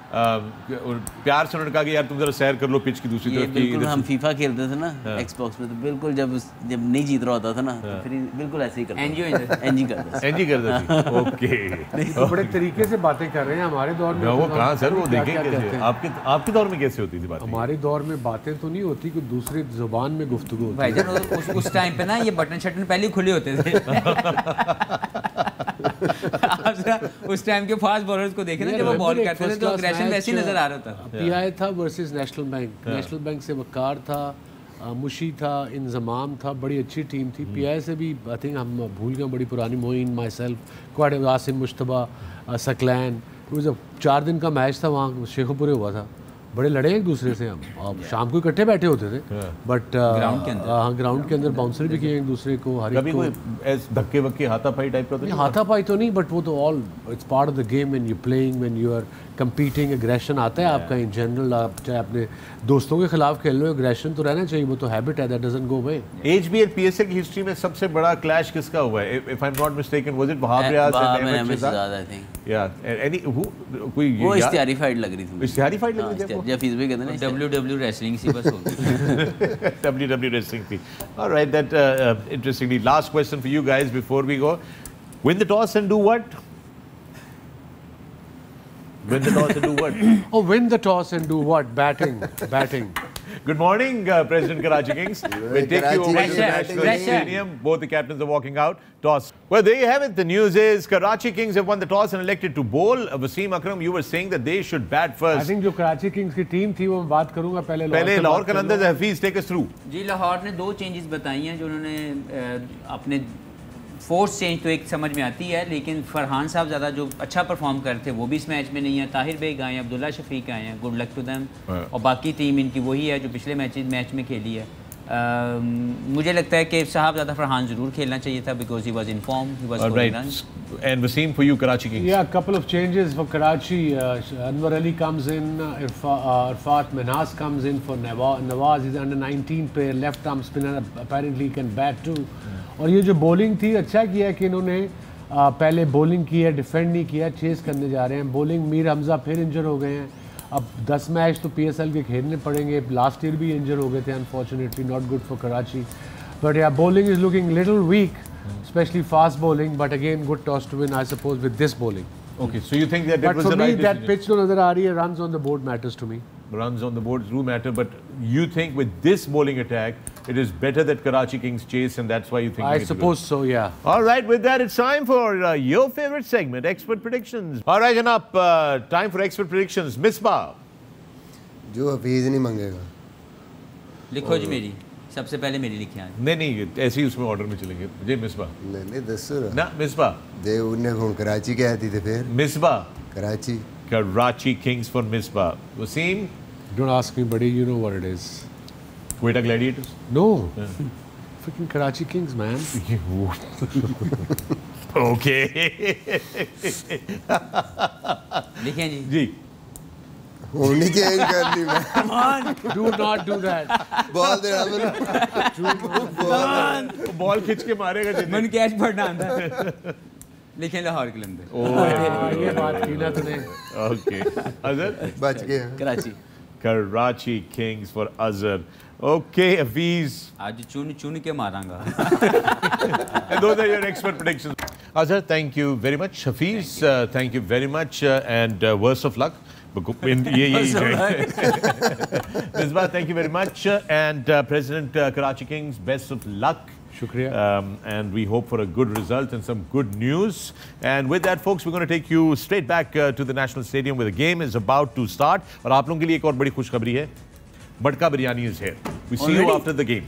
प्यार से उन्होंने कहा कि यार तुम जरा सैर कर लो पिच की दूसरी तरफ. बिल्कुल हम फीफा खेलते थे ना एक्सबॉक्स में, तो बिल्कुल जब नहीं जीत रहा होता था ना तो फिर बिल्कुल ऐसे ही करते. एनजी करते थे. ओके, बड़े तरीके से बातें कर रहे हैं. हमारे दौर में वो कहाँ सर, वो देखें कैसे आपके दौर में कैसे होती थी बातें. हमारे दौर में बातें तो नहीं होती, कि दूसरी जुबान में गुफ्तगू होती. भाईजान उस टाइम पे ना ये बटन शटन पहले खुले होते थे. उस टाइम के फास्ट बॉलर्स को देखे ना जब वो बॉल करते थे तो एग्रेशन वैसे ही नजर आ रहा था. पीआई था versus national bank. National bank से वकार था, मुशी था, इंजमाम था, बड़ी अच्छी टीम थी. पीआई से भी आई थिंक हम भूल गए, बड़ी पुरानी, मोइन, माई सेल्फ, क्वाड, आसिम मुश्तबा, सकलैन. 4 दिन का मैच था वहाँ शेखुपुरे हुआ था. बड़े लड़े एक दूसरे से हम, शाम को इकट्ठे बैठे होते थे. बट ग्राउंड के अंदर बाउंसर भी किए एक दूसरे को. कभी कोई धक्के वक्के हाथापाई टाइप का तो नहीं? हाथापाई तो नहीं, बट वो तो all it's part of the game. When you playing, when you are competing, aggression आता है आपका इन जनरल. आप चाहे अपने दोस्तों के खिलाफ खेल लो, एग्रेशन तो रहना चाहिए, वो तो हैबिट है, that doesn't go away. HBL PSL की हिस्ट्री में सबसे बड़ा क्लैश किसका हुआ है? If I am not mistaken was it Wahab Riaz and Ahmed Shahzad? I think या एनी कोई वो इश्तिहारी फाइट लग रही थी. इश्तिहारी फाइट लग रही थी या फीस भी कहते हैं ना, WWE रेसलिंग सी बस होगी. WWE रेसलिंग थी. Alright, that interestingly last question for you guys before we go. Win the toss and do what? Win the toss and do what? Oh, win the toss and do what? Batting. Good morning, President Karachi Kings. We take you over to the National Stadium. Both the captains are walking out. Toss. Well, there you have it. The news is Karachi Kings have won the toss and elected to bowl. Wasim Akram, you were saying that they should bat first. I think जो Karachi Kings की team थी वो मैं बात करूंगा पहले Lahore Qalandars Hafeez take us through. जी लाहौर ने 2 changes बताई हैं जो उन्होंने अपने फोर्स चेंज तो एक समझ में आती है, लेकिन फरहान साहब ज़्यादा जो अच्छा परफॉर्म कर रहे थे वो भी इस मैच में नहीं है। ताहिर बेग आए हैं, अब्दुल्ला शफीक आए हैं, गुड लक टू देम। और बाकी टीम इनकी वही है जो पिछले मैच में खेली है। मुझे लगता है कि साहब ज़्यादा फरहान ज़रूर खेलना चाहिए था because he was in form, he was scoring runs. And Wasim, for you, Karachi Kings. Yeah, a couple of changes for Karachi. Anwar Ali comes in, Irfat Minhas comes in for Nawaz. He's under 19 player, left arm spinner. Apparently he can bat too. और ये जो bowling थी, अच्छा किया कि इन्होंने पहले bowling की है, defend नहीं किया, chase करने जा रहे हैं। Bowling मीर हमजा फिर इंजर हो गए हैं। अब 10 मैच तो PSL के खेलने पड़ेंगे। लास्ट ईयर भी इंजर हो गए थे, unfortunately not good for Karachi. But या bowling is looking little weak, especially fast bowling. But again, good toss to win, I suppose, with this bowling. Okay, so you think that it But was for the me, right that decision? pitch to nazar aa rahi hai, runs on the board matters to me. Runs on the board do matter, but you think with this bowling attack, it is better that Karachi Kings chase, and that's why you think. I suppose so, yeah. All right, with that, it's time for your favorite segment, Expert Predictions. All right, Janab, time for Expert Predictions. Misbah. जो हफीज नहीं मांगेगा लिखो जी मेरी, सबसे पहले मेरी लिखी आज। नहीं, ऐसे ही उसमें ऑर्डर में चलेंगे। मुझे मिसबा। नहीं दसो ना मिसबा। दे उन्हें हुन कराची कहती थे फिर Misbah. Karachi Karachi Kings for Misbah. Wasim. Don't ask me, buddy. You know what it is. Quetta Gladiators. No. Freaking Karachi Kings, man. Okay. लिखें जी। जी। होनी चेंज करनी मैं Do not do that. Ball दे रहा बॉल खींच के मारेगा जितने। मन कैच पढ़ना आता है। लिखें लाहौर कलंदर। ये बात की ना तूने। Okay. Azhar. बच गए Karachi Karachi Kings for Azhar. Okay, Hafiz. आज चुन के मारांगा। And those are your expert predictions. Azhar, thank you very much. Hafiz, thank you very much, and worst of luck. Misbah, thank you very much, and President Karachi Kings, best of luck. Shukriya. And we hope for a good result and some good news. And with that, folks, we're going to take you straight back to the National Stadium where the game is about to start. और आप लोगों के लिए एक और बड़ी खुशखबरी है. Matka Biryani is here. We see you after the game.